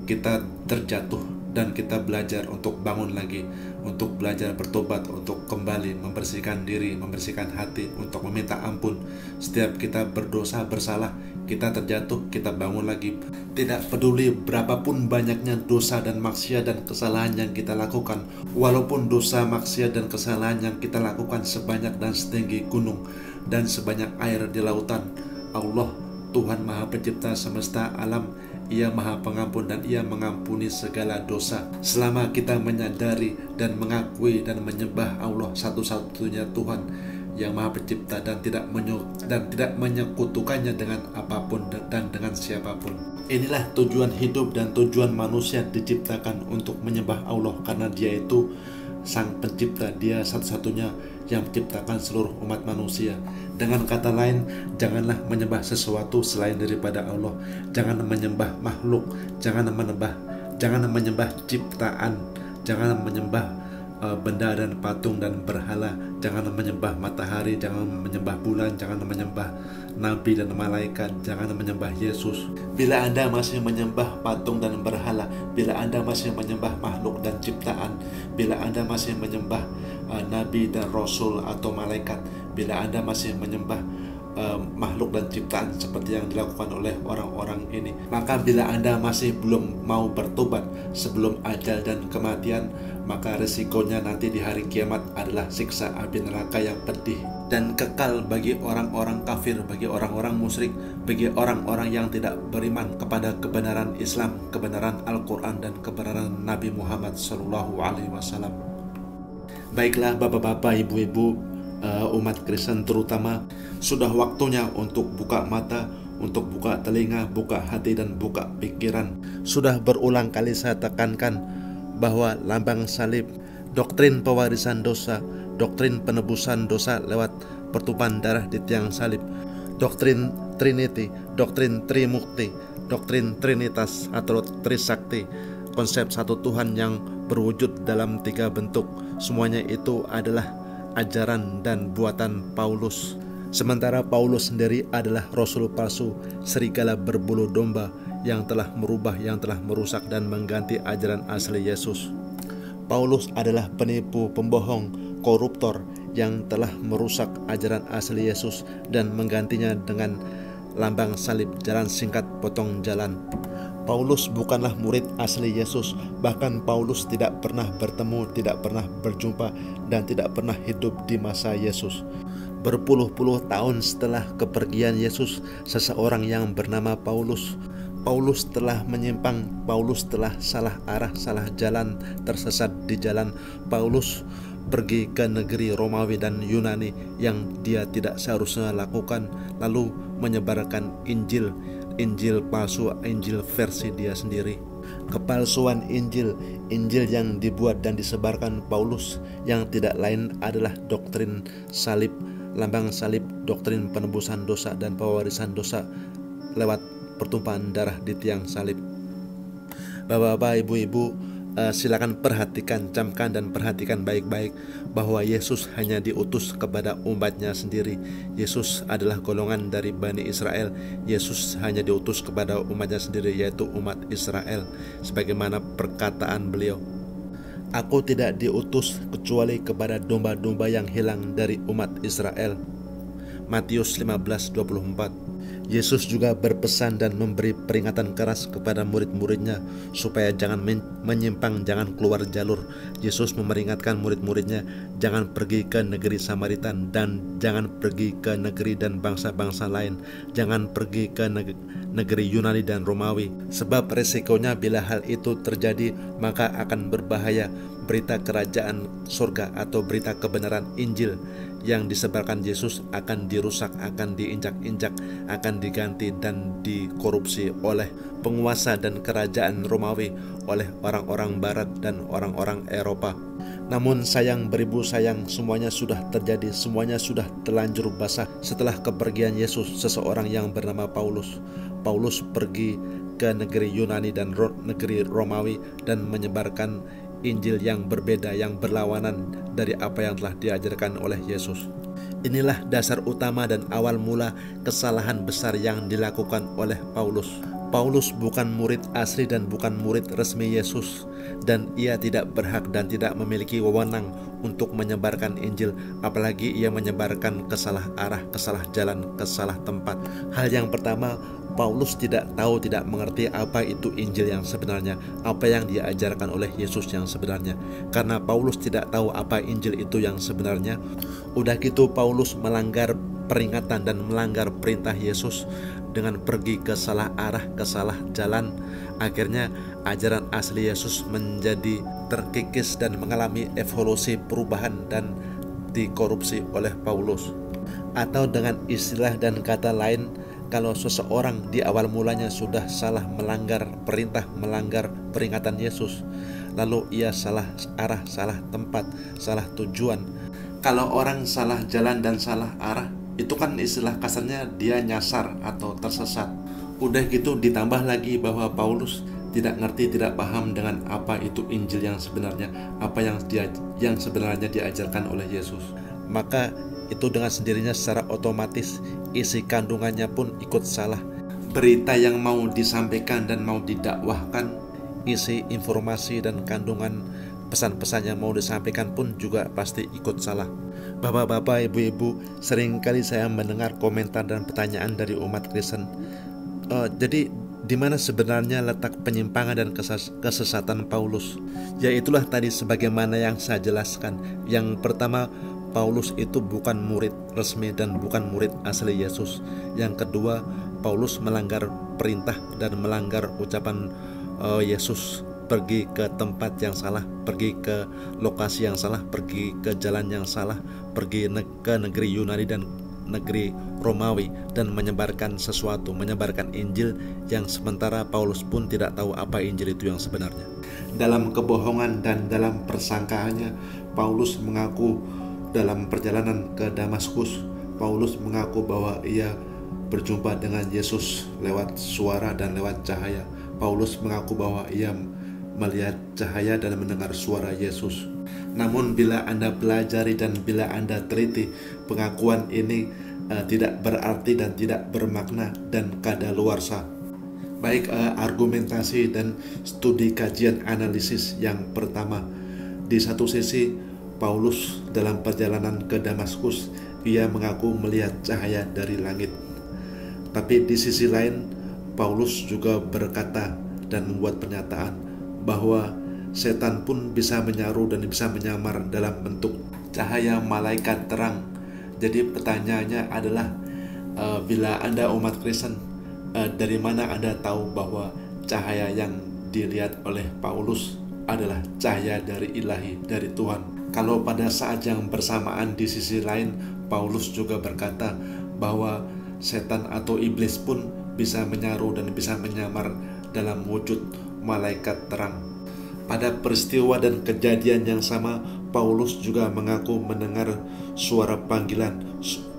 kita terjatuh dan kita belajar untuk bangun lagi, untuk belajar bertobat, untuk kembali membersihkan diri, membersihkan hati, untuk meminta ampun. Setiap kita berdosa, bersalah, kita terjatuh, kita bangun lagi. Tidak peduli berapapun banyaknya dosa dan maksiat dan kesalahan yang kita lakukan, walaupun dosa, maksiat dan kesalahan yang kita lakukan sebanyak dan setinggi gunung dan sebanyak air di lautan, Allah Tuhan Maha Pencipta semesta alam, Ia Maha Pengampun dan Ia mengampuni segala dosa. Selama kita menyadari dan mengakui dan menyembah Allah satu-satunya Tuhan yang Maha Pencipta dan tidak menyekutukannya dengan apapun dan dengan siapapun. Inilah tujuan hidup dan tujuan manusia diciptakan, untuk menyembah Allah, karena Dia itu Sang Pencipta, Dia satu-satunya yang menciptakan seluruh umat manusia. Dengan kata lain, janganlah menyembah sesuatu selain daripada Allah. Jangan menyembah makhluk, jangan menyembah ciptaan, jangan menyembah benda dan patung dan berhala. Jangan menyembah matahari, jangan menyembah bulan, jangan menyembah nabi dan malaikat, jangan menyembah Yesus. Bila Anda masih menyembah patung dan berhala, bila Anda masih menyembah makhluk dan ciptaan, bila Anda masih menyembah nabi dan rasul atau malaikat, bila Anda masih menyembah makhluk dan ciptaan seperti yang dilakukan oleh orang-orang ini, maka bila Anda masih belum mau bertobat sebelum ajal dan kematian, maka resikonya nanti di hari kiamat adalah siksa api neraka yang pedih dan kekal bagi orang-orang kafir, bagi orang-orang musyrik, bagi orang-orang yang tidak beriman kepada kebenaran Islam, kebenaran Al-Quran dan kebenaran Nabi Muhammad SAW. Baiklah bapak-bapak, ibu-ibu, umat Kristen terutama, sudah waktunya untuk buka mata, untuk buka telinga, buka hati dan buka pikiran. Sudah berulang kali saya tekankan bahwa lambang salib, doktrin pewarisan dosa, doktrin penebusan dosa lewat pertumpahan darah di tiang salib, doktrin Trinity, doktrin Trimukti, doktrin Trinitas atau Trisakti, konsep satu Tuhan yang berwujud dalam tiga bentuk, semuanya itu adalah ajaran dan buatan Paulus. Sementara Paulus sendiri adalah rasul palsu, serigala berbulu domba yang telah merubah, yang telah merusak dan mengganti ajaran asli Yesus. Paulus adalah penipu, pembohong, koruptor yang telah merusak ajaran asli Yesus dan menggantinya dengan lambang salib, jalan singkat potong jalan. Paulus bukanlah murid asli Yesus, bahkan Paulus tidak pernah bertemu, tidak pernah berjumpa, dan tidak pernah hidup di masa Yesus. Berpuluh-puluh tahun setelah kepergian Yesus, seseorang yang bernama Paulus telah menyimpang, Paulus telah salah arah, salah jalan, tersesat di jalan. Paulus pergi ke negeri Romawi dan Yunani yang dia tidak seharusnya lakukan, lalu menyebarkan Injil palsu, Injil versi dia sendiri. Kepalsuan Injil yang dibuat dan disebarkan Paulus yang tidak lain adalah doktrin salib, lambang salib, doktrin penebusan dosa dan pewarisan dosa lewat pertumpahan darah di tiang salib. Bapak-bapak, ibu-ibu, silakan perhatikan, camkan dan perhatikan baik-baik bahwa Yesus hanya diutus kepada umatnya sendiri. Yesus adalah golongan dari Bani Israel. Yesus hanya diutus kepada umatnya sendiri, yaitu umat Israel, sebagaimana perkataan beliau, "Aku tidak diutus kecuali kepada domba-domba yang hilang dari umat Israel." Matius 15:24. Yesus juga berpesan dan memberi peringatan keras kepada murid-muridnya supaya jangan menyimpang, jangan keluar jalur. Yesus memperingatkan murid-muridnya jangan pergi ke negeri Samaritan dan jangan pergi ke negeri dan bangsa-bangsa lain. Jangan pergi ke negeri Yunani dan Romawi, sebab resikonya bila hal itu terjadi maka akan berbahaya. Berita kerajaan surga atau berita kebenaran Injil yang disebarkan Yesus akan dirusak, akan diinjak-injak, akan diganti dan dikorupsi oleh penguasa dan kerajaan Romawi, oleh orang-orang Barat dan orang-orang Eropa. Namun sayang beribu sayang, semuanya sudah terjadi, semuanya sudah terlanjur basah. Setelah kepergian Yesus, seseorang yang bernama Paulus pergi ke negeri Yunani dan negeri Romawi dan menyebarkan Injil yang berbeda, yang berlawanan dari apa yang telah diajarkan oleh Yesus. Inilah dasar utama dan awal mula kesalahan besar yang dilakukan oleh Paulus. Paulus bukan murid asli dan bukan murid resmi Yesus, dan ia tidak berhak dan tidak memiliki wewenang untuk menyebarkan Injil, apalagi ia menyebarkan kesalah arah, kesalah jalan, kesalah tempat. Hal yang pertama, Paulus tidak tahu, tidak mengerti apa itu Injil yang sebenarnya, apa yang diajarkan oleh Yesus yang sebenarnya. Karena Paulus tidak tahu apa Injil itu yang sebenarnya, udah gitu Paulus melanggar peringatan dan melanggar perintah Yesus dengan pergi ke salah arah, ke salah jalan. Akhirnya ajaran asli Yesus menjadi terkikis dan mengalami evolusi perubahan dan dikorupsi oleh Paulus. Atau dengan istilah dan kata lain, kalau seseorang di awal mulanya sudah salah melanggar perintah, melanggar peringatan Yesus, lalu ia salah arah, salah tempat, salah tujuan. Kalau orang salah jalan dan salah arah, itu kan istilah kasarnya dia nyasar atau tersesat. Udah gitu ditambah lagi bahwa Paulus tidak ngerti, tidak paham dengan apa itu Injil yang sebenarnya, apa yang sebenarnya diajarkan oleh Yesus. Maka itu dengan sendirinya secara otomatis isi kandungannya pun ikut salah. Berita yang mau disampaikan dan mau didakwahkan, isi informasi dan kandungan pesan-pesan yang mau disampaikan pun juga pasti ikut salah. Bapak-bapak, ibu-ibu, seringkali saya mendengar komentar dan pertanyaan dari umat Kristen. Jadi di mana sebenarnya letak penyimpangan dan kesesatan Paulus? Ya itulah tadi sebagaimana yang saya jelaskan. Yang pertama, Paulus itu bukan murid resmi dan bukan murid asli Yesus. Yang kedua, Paulus melanggar perintah dan melanggar ucapan Yesus, pergi ke tempat yang salah, pergi ke lokasi yang salah, pergi ke jalan yang salah, pergi ke negeri Yunani dan negeri Romawi dan menyebarkan sesuatu, menyebarkan Injil yang sementara Paulus pun tidak tahu apa Injil itu yang sebenarnya. Dalam kebohongan dan dalam persangkaannya, Paulus mengaku dalam perjalanan ke Damaskus, Paulus mengaku bahwa ia berjumpa dengan Yesus lewat suara dan lewat cahaya. Paulus mengaku bahwa ia melihat cahaya dan mendengar suara Yesus. Namun bila Anda pelajari dan bila Anda teliti, pengakuan ini tidak berarti dan tidak bermakna dan kadaluarsa. Baik argumentasi dan studi kajian analisis yang pertama, di satu sisi Paulus dalam perjalanan ke Damaskus, ia mengaku melihat cahaya dari langit. Tapi di sisi lain, Paulus juga berkata dan membuat pernyataan bahwa setan pun bisa menyaru dan bisa menyamar dalam bentuk cahaya malaikat terang. Jadi pertanyaannya adalah, bila Anda umat Kristen, dari mana Anda tahu bahwa cahaya yang dilihat oleh Paulus adalah cahaya dari ilahi, dari Tuhan? Kalau pada saat yang bersamaan di sisi lain Paulus juga berkata bahwa setan atau iblis pun bisa menyaru dan bisa menyamar dalam wujud malaikat terang. Pada peristiwa dan kejadian yang sama, Paulus juga mengaku mendengar suara panggilan.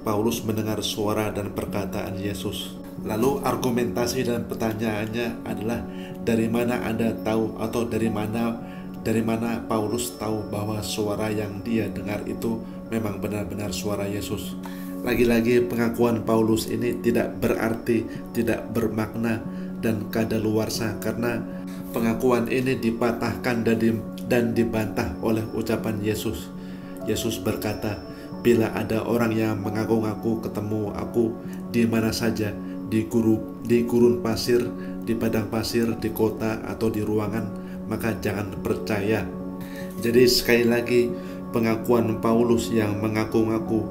Paulus mendengar suara dan perkataan Yesus. Lalu argumentasi dan pertanyaannya adalah, dari mana Anda tahu, atau dari mana Paulus tahu bahwa suara yang dia dengar itu memang benar-benar suara Yesus? Lagi-lagi pengakuan Paulus ini tidak berarti, tidak bermakna dan kadaluarsa, karena pengakuan ini dipatahkan dan dibantah oleh ucapan Yesus. Yesus berkata, bila ada orang yang mengaku-ngaku ketemu aku di mana saja, di gurun pasir, di padang pasir, di kota, atau di ruangan, maka jangan percaya. Jadi sekali lagi, pengakuan Paulus yang mengaku-ngaku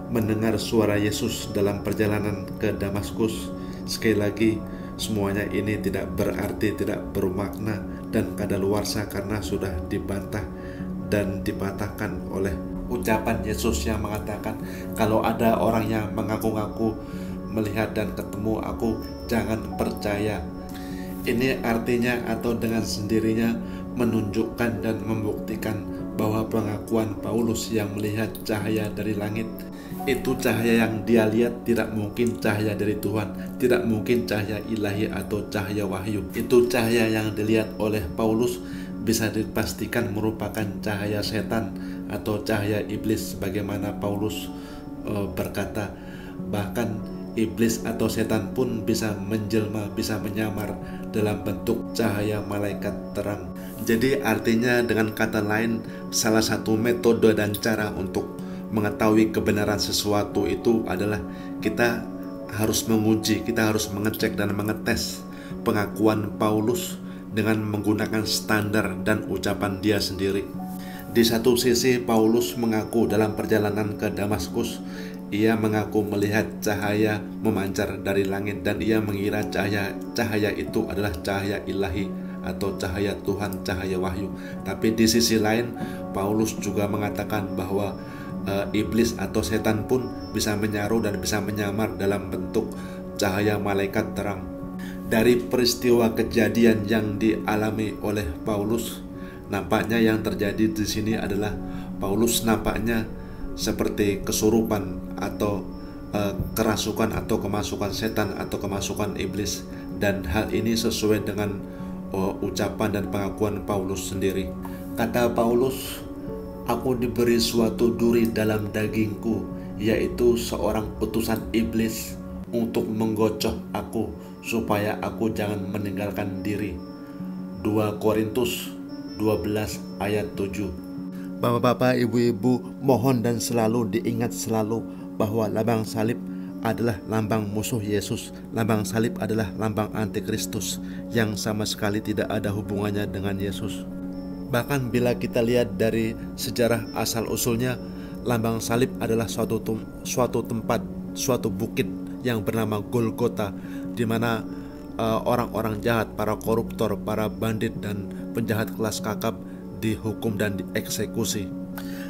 mendengar suara Yesus dalam perjalanan ke Damaskus, sekali lagi semuanya ini tidak berarti, tidak bermakna dan kadaluarsa, karena sudah dibantah dan dipatahkan oleh ucapan Yesus yang mengatakan, kalau ada orang yang mengaku-ngaku melihat dan ketemu aku, jangan percaya. Ini artinya atau dengan sendirinya menunjukkan dan membuktikan bahwa pengakuan Paulus yang melihat cahaya dari langit, itu cahaya yang dia lihat tidak mungkin cahaya dari Tuhan, tidak mungkin cahaya ilahi atau cahaya wahyu. Itu cahaya yang dilihat oleh Paulus bisa dipastikan merupakan cahaya setan atau cahaya iblis, sebagaimana Paulus berkata, bahkan iblis atau setan pun bisa menjelma, bisa menyamar dalam bentuk cahaya malaikat terang. Jadi artinya, dengan kata lain, salah satu metode dan cara untuk mengetahui kebenaran sesuatu itu adalah kita harus menguji, kita harus mengecek dan mengetes pengakuan Paulus dengan menggunakan standar dan ucapan dia sendiri. Di satu sisi, Paulus mengaku dalam perjalanan ke Damaskus, ia mengaku melihat cahaya memancar dari langit dan ia mengira cahaya itu adalah cahaya ilahi atau cahaya Tuhan, cahaya wahyu. Tapi di sisi lain, Paulus juga mengatakan bahwa iblis atau setan pun bisa menyaru dan bisa menyamar dalam bentuk cahaya malaikat terang. Dari peristiwa kejadian yang dialami oleh Paulus, nampaknya yang terjadi di sini adalah Paulus nampaknya seperti kesurupan atau kerasukan atau kemasukan setan atau kemasukan iblis, dan hal ini sesuai dengan ucapan dan pengakuan Paulus sendiri. Kata Paulus, aku diberi suatu duri dalam dagingku, yaitu seorang utusan iblis untuk menggocoh aku supaya aku jangan meninggalkan diri. 2 Korintus 12 ayat 7. Bapak-bapak, ibu-ibu, mohon dan selalu diingat selalu bahwa lambang salib adalah lambang musuh Yesus. Lambang salib adalah lambang antikristus yang sama sekali tidak ada hubungannya dengan Yesus. Bahkan bila kita lihat dari sejarah asal-usulnya, lambang salib adalah suatu tempat, suatu bukit yang bernama Golgota, di mana orang-orang jahat, para koruptor, para bandit dan penjahat kelas kakap dihukum dan dieksekusi.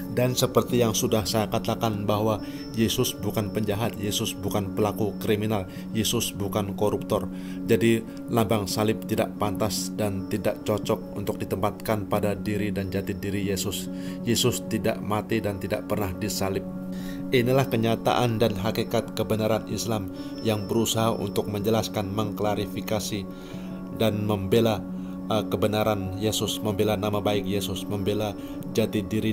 Dan seperti yang sudah saya katakan bahwa Yesus bukan penjahat, Yesus bukan pelaku kriminal, Yesus bukan koruptor. Jadi lambang salib tidak pantas dan tidak cocok untuk ditempatkan pada diri dan jati diri Yesus. Yesus tidak mati dan tidak pernah disalib. Inilah kenyataan dan hakikat kebenaran Islam yang berusaha untuk menjelaskan, mengklarifikasi dan membela kebenaran Yesus, membela nama baik Yesus, membela jati diri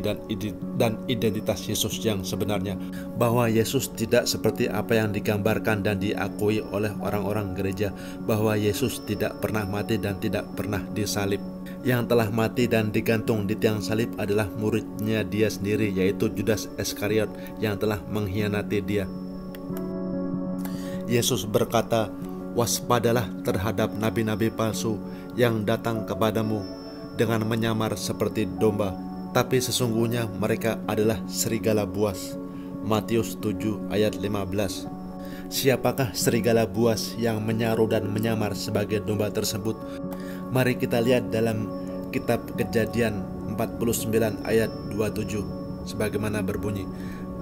dan identitas Yesus yang sebenarnya, bahwa Yesus tidak seperti apa yang digambarkan dan diakui oleh orang-orang gereja, bahwa Yesus tidak pernah mati dan tidak pernah disalib. Yang telah mati dan digantung di tiang salib adalah muridnya dia sendiri, yaitu Judas Iskariot yang telah mengkhianati dia. Yesus berkata, waspadalah terhadap nabi-nabi palsu yang datang kepadamu dengan menyamar seperti domba, tapi sesungguhnya mereka adalah serigala buas. Matius 7 ayat 15. Siapakah serigala buas yang menyaru dan menyamar sebagai domba tersebut? Mari kita lihat dalam kitab Kejadian 49 ayat 27, sebagaimana berbunyi,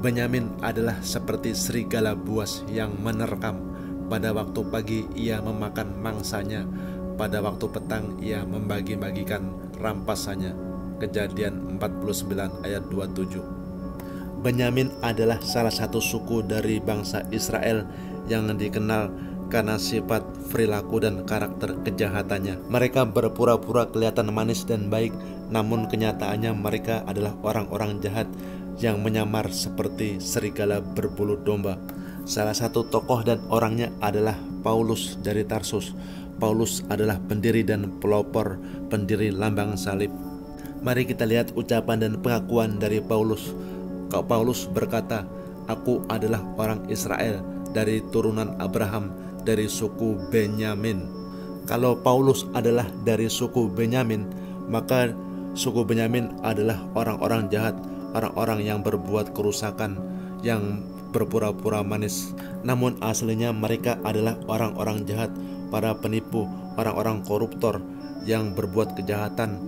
Benyamin adalah seperti serigala buas yang menerkam. Pada waktu pagi ia memakan mangsanya, pada waktu petang ia membagi-bagikan rampasannya. Kejadian 49 ayat 27. Benyamin adalah salah satu suku dari bangsa Israel yang dikenal karena sifat perilaku dan karakter kejahatannya. Mereka berpura-pura kelihatan manis dan baik, namun kenyataannya mereka adalah orang-orang jahat yang menyamar seperti serigala berbulu domba. Salah satu tokoh dan orangnya adalah Paulus dari Tarsus. Paulus adalah pendiri dan pelopor pendiri lambang salib. Mari kita lihat ucapan dan pengakuan dari Paulus. Paulus berkata, "Aku adalah orang Israel dari turunan Abraham, dari suku Benyamin." Kalau Paulus adalah dari suku Benyamin, maka suku Benyamin adalah orang-orang jahat, orang-orang yang berbuat kerusakan, yang berpura-pura manis. Namun aslinya mereka adalah orang-orang jahat, para penipu, orang-orang koruptor yang berbuat kejahatan,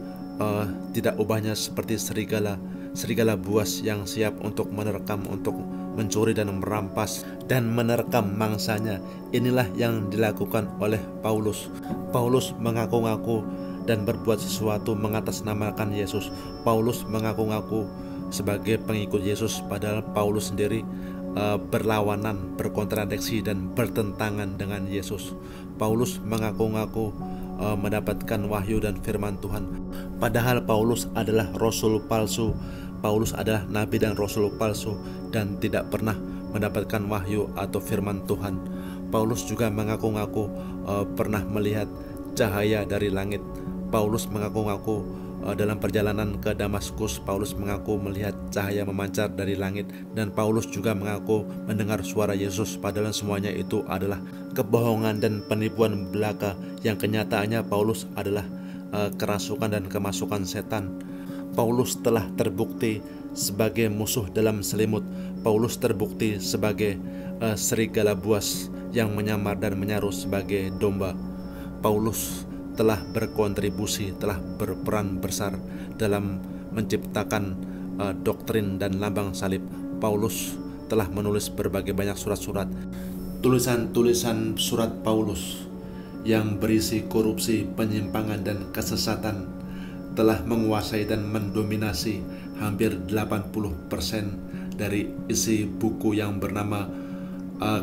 tidak ubahnya seperti serigala buas yang siap untuk menerkam, untuk mencuri dan merampas dan menerkam mangsanya. Inilah yang dilakukan oleh Paulus. Paulus mengaku-ngaku dan berbuat sesuatu mengatasnamakan Yesus. Paulus mengaku-ngaku sebagai pengikut Yesus, padahal Paulus sendiri berlawanan, berkontradiksi dan bertentangan dengan Yesus. Paulus mengaku-ngaku mendapatkan wahyu dan firman Tuhan, padahal Paulus adalah rasul palsu. Paulus adalah nabi dan rasul palsu dan tidak pernah mendapatkan wahyu atau firman Tuhan. Paulus juga mengaku-ngaku pernah melihat cahaya dari langit. Paulus mengaku-ngaku dalam perjalanan ke Damaskus, Paulus mengaku melihat cahaya memancar dari langit, dan Paulus juga mengaku mendengar suara Yesus, padahal semuanya itu adalah kebohongan dan penipuan belaka yang kenyataannya Paulus adalah kerasukan dan kemasukan setan. Paulus telah terbukti sebagai musuh dalam selimut. Paulus terbukti sebagai serigala buas yang menyamar dan menyaru sebagai domba. Paulus telah berkontribusi, telah berperan besar dalam menciptakan doktrin dan lambang salib. Paulus telah menulis berbagai banyak surat-surat. Tulisan-tulisan surat Paulus yang berisi korupsi, penyimpangan dan kesesatan telah menguasai dan mendominasi hampir 80% dari isi buku yang bernama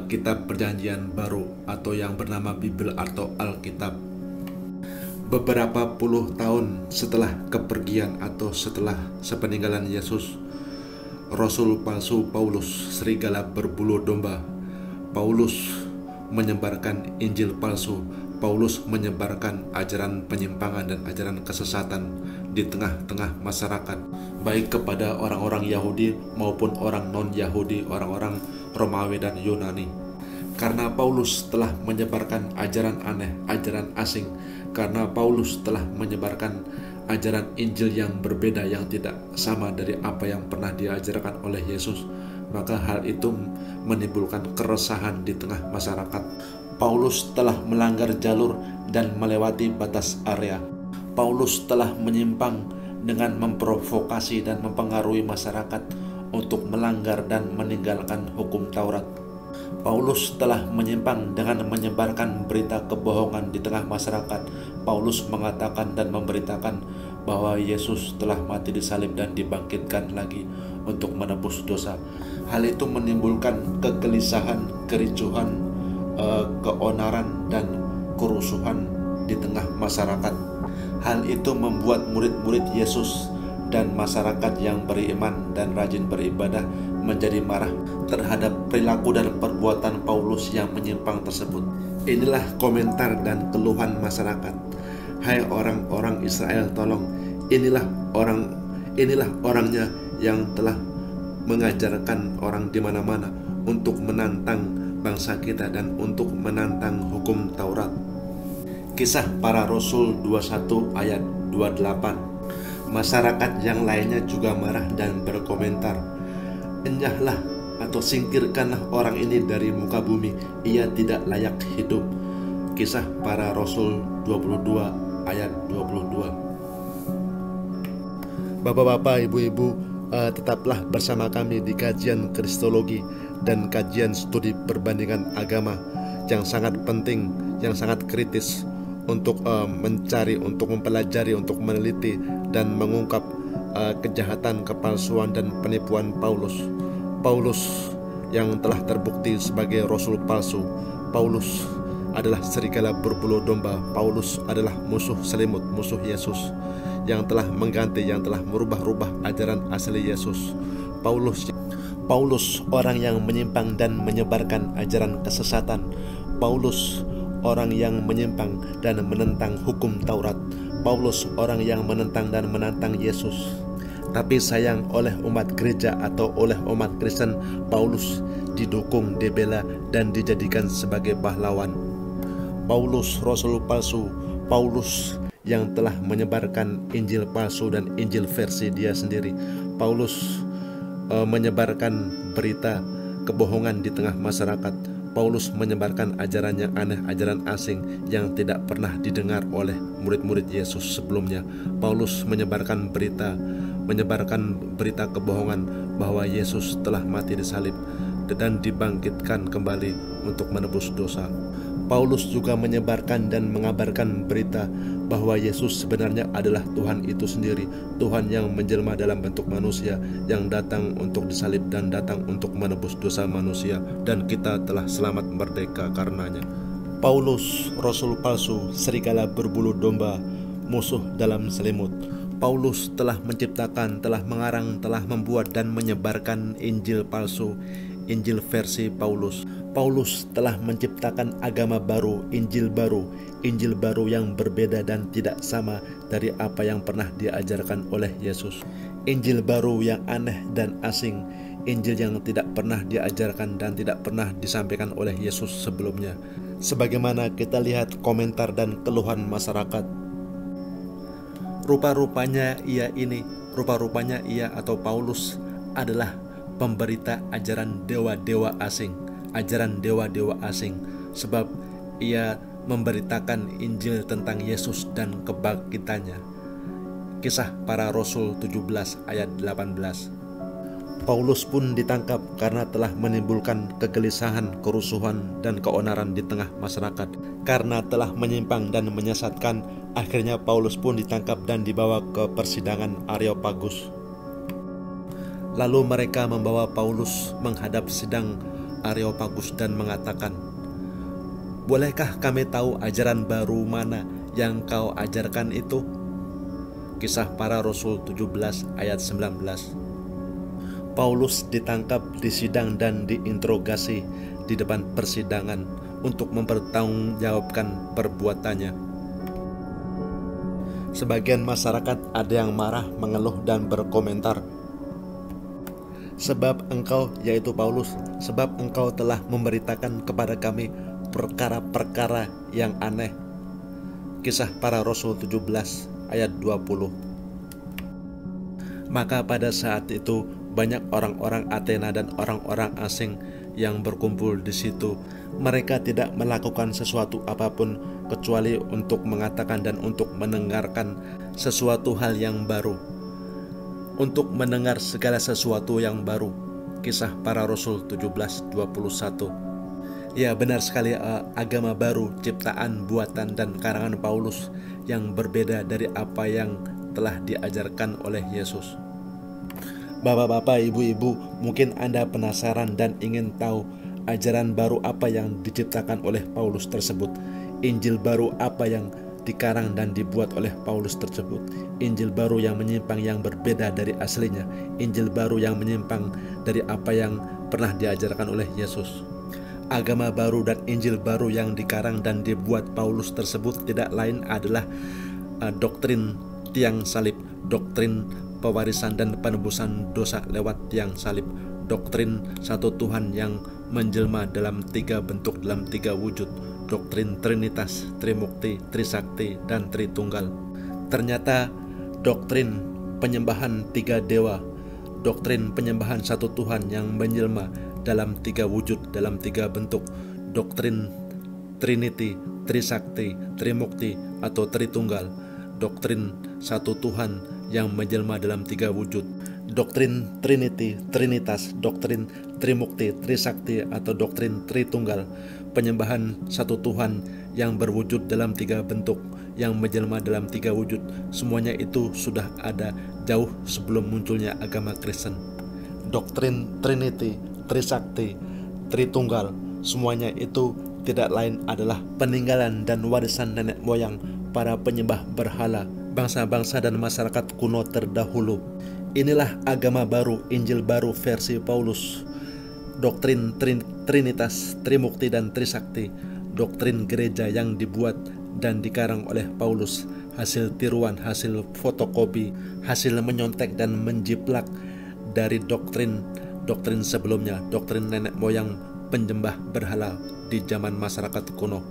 Kitab Perjanjian Baru atau yang bernama Bible atau Alkitab. Beberapa puluh tahun setelah kepergian atau setelah sepeninggalan Yesus, rasul palsu Paulus, serigala berbulu domba, Paulus menyebarkan Injil palsu. Paulus menyebarkan ajaran penyimpangan dan ajaran kesesatan di tengah-tengah masyarakat, baik kepada orang-orang Yahudi maupun orang non-Yahudi, orang-orang Romawi dan Yunani. Karena Paulus telah menyebarkan ajaran aneh, ajaran asing, karena Paulus telah menyebarkan ajaran Injil yang berbeda, yang tidak sama dari apa yang pernah diajarkan oleh Yesus, maka hal itu menimbulkan keresahan di tengah masyarakat. Paulus telah melanggar jalur dan melewati batas area. Paulus telah menyimpang dengan memprovokasi dan mempengaruhi masyarakat untuk melanggar dan meninggalkan hukum Taurat. Paulus telah menyimpang dengan menyebarkan berita kebohongan di tengah masyarakat. Paulus mengatakan dan memberitakan bahwa Yesus telah mati disalib dan dibangkitkan lagi untuk menebus dosa. Hal itu menimbulkan kegelisahan, kericuhan, keonaran dan kerusuhan di tengah masyarakat. Hal itu membuat murid-murid Yesus dan masyarakat yang beriman dan rajin beribadah menjadi marah terhadap perilaku dan perbuatan Paulus yang menyimpang tersebut. Inilah komentar dan keluhan masyarakat. Hai orang-orang Israel, tolong, inilah orangnya yang telah mengajarkan orang di mana-mana untuk menantang bangsa kita dan untuk menantang hukum Taurat. Kisah Para Rasul 21 ayat 28. Masyarakat yang lainnya juga marah dan berkomentar, "Enyahlah atau singkirkanlah orang ini dari muka bumi, ia tidak layak hidup. Kisah Para Rasul 22 ayat 22. Bapak-bapak, ibu-ibu, tetaplah bersama kami di kajian Kristologi dan kajian studi perbandingan agama yang sangat penting, yang sangat kritis untuk mencari, untuk mempelajari, untuk meneliti dan mengungkap kejahatan, kepalsuan dan penipuan Paulus. Paulus yang telah terbukti sebagai rasul palsu. Paulus adalah serigala berbulu domba. Paulus adalah musuh selimut, musuh Yesus yang telah mengganti, yang telah merubah-rubah ajaran asli Yesus. Paulus orang yang menyimpang dan menyebarkan ajaran kesesatan. Paulus orang yang menyimpang dan menentang hukum Taurat. Paulus orang yang menentang dan menantang Yesus. Tapi sayang, oleh umat gereja atau oleh umat Kristen, Paulus didukung, dibela dan dijadikan sebagai pahlawan. Paulus rasul palsu. Paulus yang telah menyebarkan Injil palsu dan Injil versi dia sendiri. Paulus menyebarkan berita kebohongan di tengah masyarakat. Paulus menyebarkan ajaran yang aneh, ajaran asing yang tidak pernah didengar oleh murid-murid Yesus sebelumnya. Paulus menyebarkan berita kebohongan bahwa Yesus telah mati di salib dan dibangkitkan kembali untuk menebus dosa. Paulus juga menyebarkan dan mengabarkan berita bahwa Yesus sebenarnya adalah Tuhan itu sendiri, Tuhan yang menjelma dalam bentuk manusia, yang datang untuk disalib dan datang untuk menebus dosa manusia, dan kita telah selamat merdeka karenanya. Paulus, rasul palsu, serigala berbulu domba, musuh dalam selimut. Paulus telah menciptakan, telah mengarang, telah membuat dan menyebarkan Injil palsu, Injil versi Paulus. Paulus telah menciptakan agama baru, Injil baru yang berbeda dan tidak sama dari apa yang pernah diajarkan oleh Yesus. Injil baru yang aneh dan asing, Injil yang tidak pernah diajarkan dan tidak pernah disampaikan oleh Yesus sebelumnya. Sebagaimana kita lihat komentar dan keluhan masyarakat. Rupa-rupanya ia atau Paulus adalah pemberita ajaran dewa-dewa asing, sebab ia memberitakan Injil tentang Yesus dan kebangkitannya. Kisah Para Rasul 17 ayat 18. Paulus pun ditangkap karena telah menimbulkan kegelisahan, kerusuhan, dan keonaran di tengah masyarakat. Karena telah menyimpang dan menyesatkan, akhirnya Paulus pun ditangkap dan dibawa ke persidangan Areopagus. Lalu mereka membawa Paulus menghadap sidang Areopagus dan mengatakan, "Bolehkah kami tahu ajaran baru mana yang kau ajarkan itu?" Kisah Para Rasul 17 ayat 19. Paulus ditangkap, disidang dan diinterogasi di depan persidangan untuk mempertanggungjawabkan perbuatannya. Sebagian masyarakat ada yang marah, mengeluh dan berkomentar, "Sebab engkau, yaitu Paulus, sebab engkau telah memberitakan kepada kami perkara-perkara yang aneh." Kisah Para Rasul 17 ayat 20. Maka pada saat itu banyak orang-orang Athena dan orang-orang asing yang berkumpul di situ. Mereka tidak melakukan sesuatu apapun kecuali untuk mengatakan dan untuk mendengarkan sesuatu hal yang baru, untuk mendengar segala sesuatu yang baru. Kisah Para Rasul 17:21. Ya, benar sekali, agama baru, ciptaan, buatan, dan karangan Paulus yang berbeda dari apa yang telah diajarkan oleh Yesus. Bapak-bapak, ibu-ibu, mungkin Anda penasaran dan ingin tahu ajaran baru apa yang diciptakan oleh Paulus tersebut. Injil baru apa yang dikarang dan dibuat oleh Paulus tersebut. Injil baru yang menyimpang, yang berbeda dari aslinya. Injil baru yang menyimpang dari apa yang pernah diajarkan oleh Yesus. Agama baru dan Injil baru yang dikarang dan dibuat Paulus tersebut tidak lain adalah doktrin tiang salib, doktrin pewarisan dan penebusan dosa lewat tiang salib, doktrin satu Tuhan yang menjelma dalam 3 bentuk, dalam 3 wujud, doktrin Trinitas, Trimukti, Trisakti, dan Tritunggal. Ternyata doktrin penyembahan 3 dewa, doktrin penyembahan satu Tuhan yang menjelma dalam 3 wujud, dalam 3 bentuk, doktrin Trinity, Trisakti, Trimukti atau Tritunggal, doktrin satu Tuhan yang menjelma dalam 3 wujud, doktrin Trinity, Trinitas, doktrin Trimukti, Trisakti atau doktrin Tritunggal, penyembahan satu Tuhan yang berwujud dalam 3 bentuk, yang menjelma dalam 3 wujud. Semuanya itu sudah ada jauh sebelum munculnya agama Kristen. Doktrin Trinity, Trisakti, Tritunggal, semuanya itu tidak lain adalah peninggalan dan warisan nenek moyang para penyembah berhala, bangsa-bangsa dan masyarakat kuno terdahulu. Inilah agama baru, Injil baru versi Paulus. Doktrin Trinitas, Trimukti dan Trisakti, doktrin gereja yang dibuat dan dikarang oleh Paulus, hasil tiruan, hasil fotokopi, hasil menyontek dan menjiplak dari doktrin sebelumnya, doktrin nenek moyang penyembah berhala di zaman masyarakat kuno.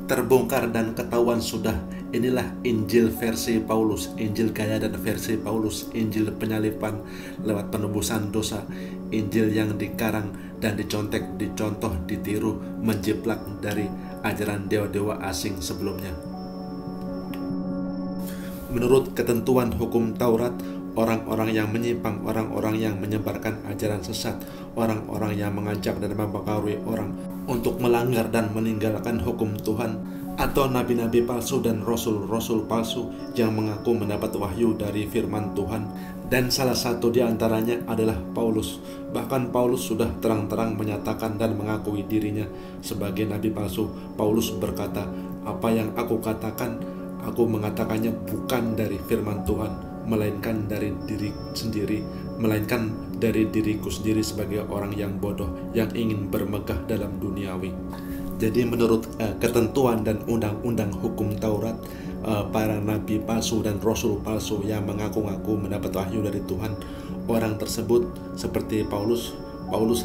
Terbongkar dan ketahuan sudah, inilah Injil versi Paulus, Injil gaya dan versi Paulus, Injil penyalipan lewat penebusan dosa, Injil yang dikarang dan dicontek, dicontoh, ditiru, menjiplak dari ajaran dewa-dewa asing sebelumnya. Menurut ketentuan hukum Taurat, orang-orang yang menyimpang, orang-orang yang menyebarkan ajaran sesat, orang-orang yang mengajak dan mempengaruhi orang untuk melanggar dan meninggalkan hukum Tuhan, atau nabi-nabi palsu dan rasul-rasul palsu yang mengaku mendapat wahyu dari firman Tuhan, dan salah satu di antaranya adalah Paulus. Bahkan Paulus sudah terang-terang menyatakan dan mengakui dirinya sebagai nabi palsu. Paulus berkata, "Apa yang aku katakan, aku mengatakannya bukan dari firman Tuhan, melainkan dari diri sendiri, melainkan dari diriku sendiri sebagai orang yang bodoh yang ingin bermegah dalam duniawi." Jadi menurut ketentuan dan undang-undang hukum Taurat, para nabi palsu dan rasul palsu yang mengaku-ngaku mendapat wahyu dari Tuhan, orang tersebut seperti Paulus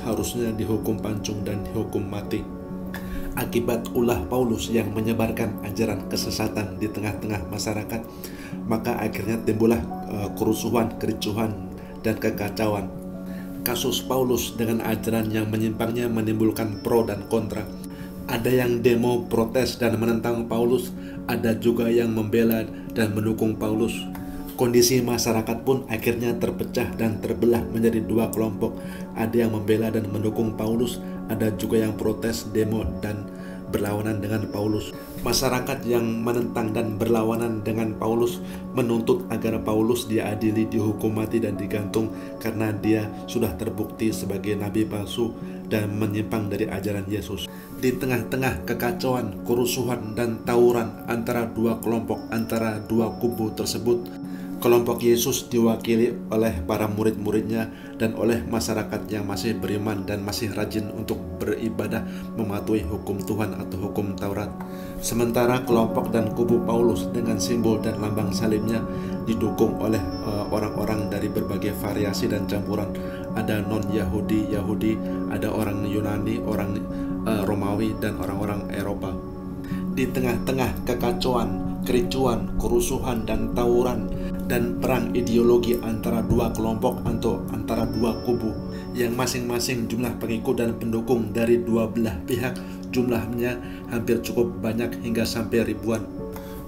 harusnya dihukum pancung dan dihukum mati. Akibat ulah Paulus yang menyebarkan ajaran kesesatan di tengah-tengah masyarakat, maka akhirnya timbullah kerusuhan, kericuhan, dan kekacauan. Kasus Paulus dengan ajaran yang menyimpangnya menimbulkan pro dan kontra. Ada yang demo, protes, dan menentang Paulus, ada juga yang membela dan mendukung Paulus. Kondisi masyarakat pun akhirnya terpecah dan terbelah menjadi 2 kelompok. Ada yang membela dan mendukung Paulus, ada juga yang protes, demo, dan berlawanan dengan Paulus. Masyarakat yang menentang dan berlawanan dengan Paulus menuntut agar Paulus diadili, dihukum mati, dan digantung karena dia sudah terbukti sebagai nabi palsu dan menyimpang dari ajaran Yesus. Di tengah-tengah kekacauan, kerusuhan, dan tawuran antara 2 kelompok, antara 2 kubu tersebut, kelompok Yesus diwakili oleh para murid-muridnya dan oleh masyarakat yang masih beriman dan masih rajin untuk beribadah mematuhi hukum Tuhan atau hukum Taurat. Sementara kelompok dan kubu Paulus dengan simbol dan lambang salibnya didukung oleh orang-orang dari berbagai variasi dan campuran. Ada non-Yahudi, Yahudi, ada orang Yunani, orang Romawi, dan orang-orang Eropa. Di tengah-tengah kekacauan, kericuan, kerusuhan, dan tawuran, dan perang ideologi antara 2 kelompok atau antara 2 kubu yang masing-masing jumlah pengikut dan pendukung dari 2 belah pihak jumlahnya hampir cukup banyak hingga sampai ribuan.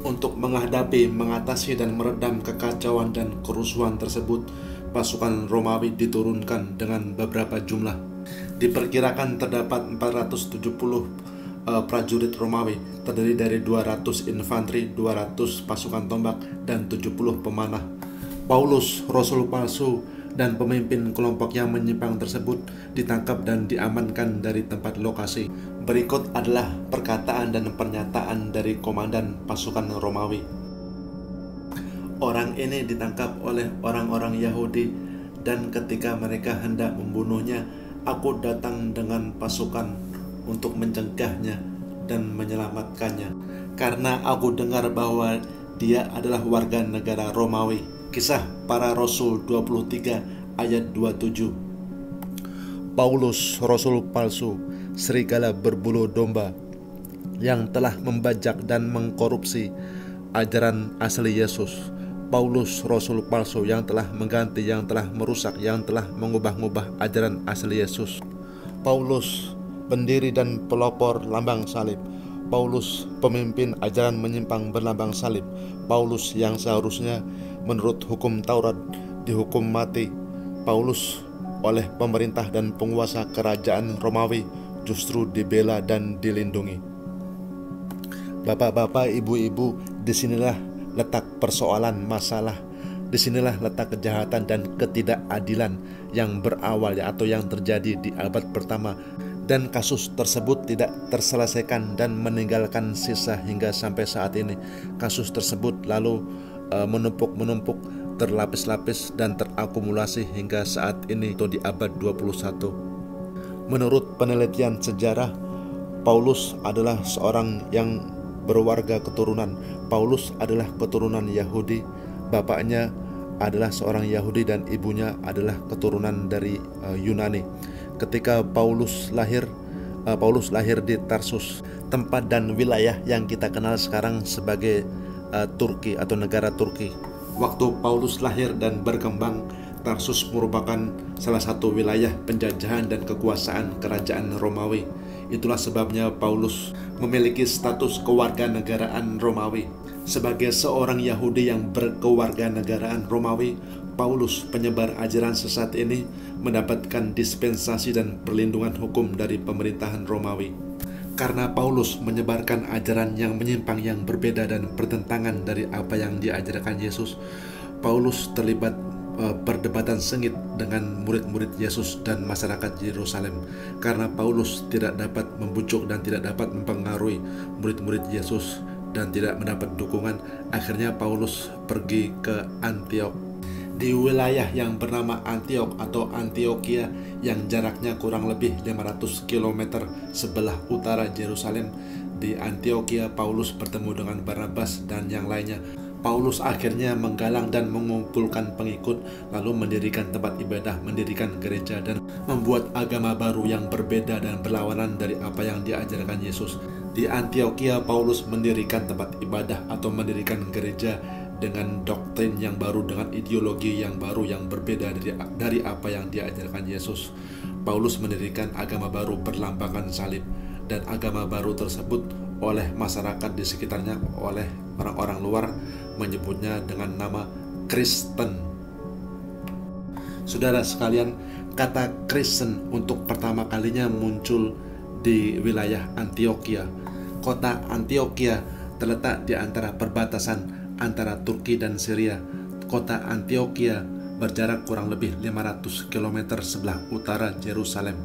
Untuk menghadapi, mengatasi, dan meredam kekacauan dan kerusuhan tersebut, pasukan Romawi diturunkan dengan beberapa jumlah. Diperkirakan terdapat 470 prajurit Romawi, terdiri dari 200 infanteri, 200 pasukan tombak, dan 70 pemanah. Paulus, rasul palsu, dan pemimpin kelompok yang menyimpang tersebut ditangkap dan diamankan dari tempat lokasi. Berikut adalah perkataan dan pernyataan dari komandan pasukan Romawi. Orang ini ditangkap oleh orang-orang Yahudi, dan ketika mereka hendak membunuhnya, aku datang dengan pasukan untuk mencegahnya dan menyelamatkannya, karena aku dengar bahwa dia adalah warga negara Romawi. Kisah Para Rasul 23 ayat 27. Paulus, rasul palsu, serigala berbulu domba yang telah membajak dan mengkorupsi ajaran asli Yesus. Paulus rasul palsu yang telah mengganti, yang telah merusak, yang telah mengubah-ubah ajaran asli Yesus. Paulus pendiri dan pelopor lambang salib. Paulus pemimpin ajaran menyimpang berlambang salib. Paulus yang seharusnya menurut hukum Taurat dihukum mati. Paulus oleh pemerintah dan penguasa kerajaan Romawi justru dibela dan dilindungi. Bapak-bapak, ibu-ibu, disinilah letak persoalan masalah. Disinilah letak kejahatan dan ketidakadilan yang berawal atau yang terjadi di abad pertama. Dan kasus tersebut tidak terselesaikan dan meninggalkan sisa hingga sampai saat ini. Kasus tersebut lalu menumpuk, terlapis-lapis dan terakumulasi hingga saat ini atau di abad 21. Menurut penelitian sejarah, Paulus adalah seorang yang berwarga keturunan. Paulus adalah keturunan Yahudi. Bapaknya adalah seorang Yahudi dan ibunya adalah keturunan dari Yunani. Ketika Paulus lahir di Tarsus, tempat dan wilayah yang kita kenal sekarang sebagai Turki atau negara Turki. Waktu Paulus lahir dan berkembang, Tarsus merupakan salah satu wilayah penjajahan dan kekuasaan kerajaan Romawi. Itulah sebabnya Paulus memiliki status kewarganegaraan Romawi. Sebagai seorang Yahudi yang berkewarganegaraan Romawi, Paulus, penyebar ajaran sesat ini, mendapatkan dispensasi dan perlindungan hukum dari pemerintahan Romawi. Karena Paulus menyebarkan ajaran yang menyimpang, yang berbeda dan bertentangan dari apa yang diajarkan Yesus, Paulus terlibat perdebatan sengit dengan murid-murid Yesus dan masyarakat Yerusalem. Karena Paulus tidak dapat membujuk dan tidak dapat mempengaruhi murid-murid Yesus dan tidak mendapat dukungan, akhirnya Paulus pergi ke Antiok. Di wilayah yang bernama Antiok atau Antioquia yang jaraknya kurang lebih 500 km sebelah utara Yerusalem, di Antioquia Paulus bertemu dengan Barnabas dan yang lainnya. Paulus akhirnya menggalang dan mengumpulkan pengikut, lalu mendirikan tempat ibadah, mendirikan gereja, dan membuat agama baru yang berbeda dan berlawanan dari apa yang diajarkan Yesus. Di Antioquia, Paulus mendirikan tempat ibadah atau mendirikan gereja dengan doktrin yang baru, dengan ideologi yang baru yang berbeda dari apa yang diajarkan Yesus. Paulus mendirikan agama baru berlambangkan salib, dan agama baru tersebut oleh masyarakat di sekitarnya, oleh orang-orang luar, menyebutnya dengan nama Kristen. Saudara sekalian, kata Kristen untuk pertama kalinya muncul di wilayah Antioquia. Kota Antioquia terletak di antara perbatasan antara Turki dan Syria. Kota Antioquia berjarak kurang lebih 500 km sebelah utara Yerusalem.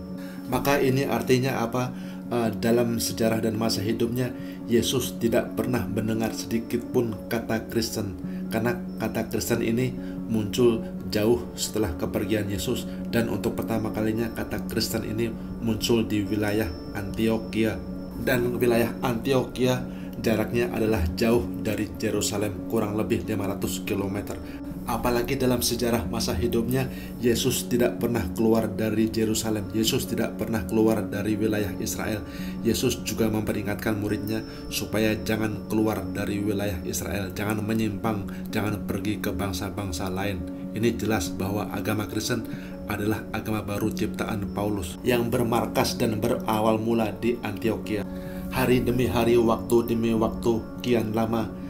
Maka ini artinya apa? Dalam sejarah dan masa hidupnya, Yesus tidak pernah mendengar sedikit pun kata Kristen, karena kata Kristen ini muncul jauh setelah kepergian Yesus, dan untuk pertama kalinya kata Kristen ini muncul di wilayah Antioquia. Dan wilayah Antioquia jaraknya adalah jauh dari Yerusalem, kurang lebih 500 km. Apalagi dalam sejarah masa hidupnya, Yesus tidak pernah keluar dari Yerusalem. Yesus tidak pernah keluar dari wilayah Israel. Yesus juga memperingatkan muridnya supaya jangan keluar dari wilayah Israel, jangan menyimpang, jangan pergi ke bangsa-bangsa lain. Ini jelas bahwa agama Kristen adalah agama baru ciptaan Paulus yang bermarkas dan berawal mula di Antioquia. Hari demi hari, waktu demi waktu, kian lama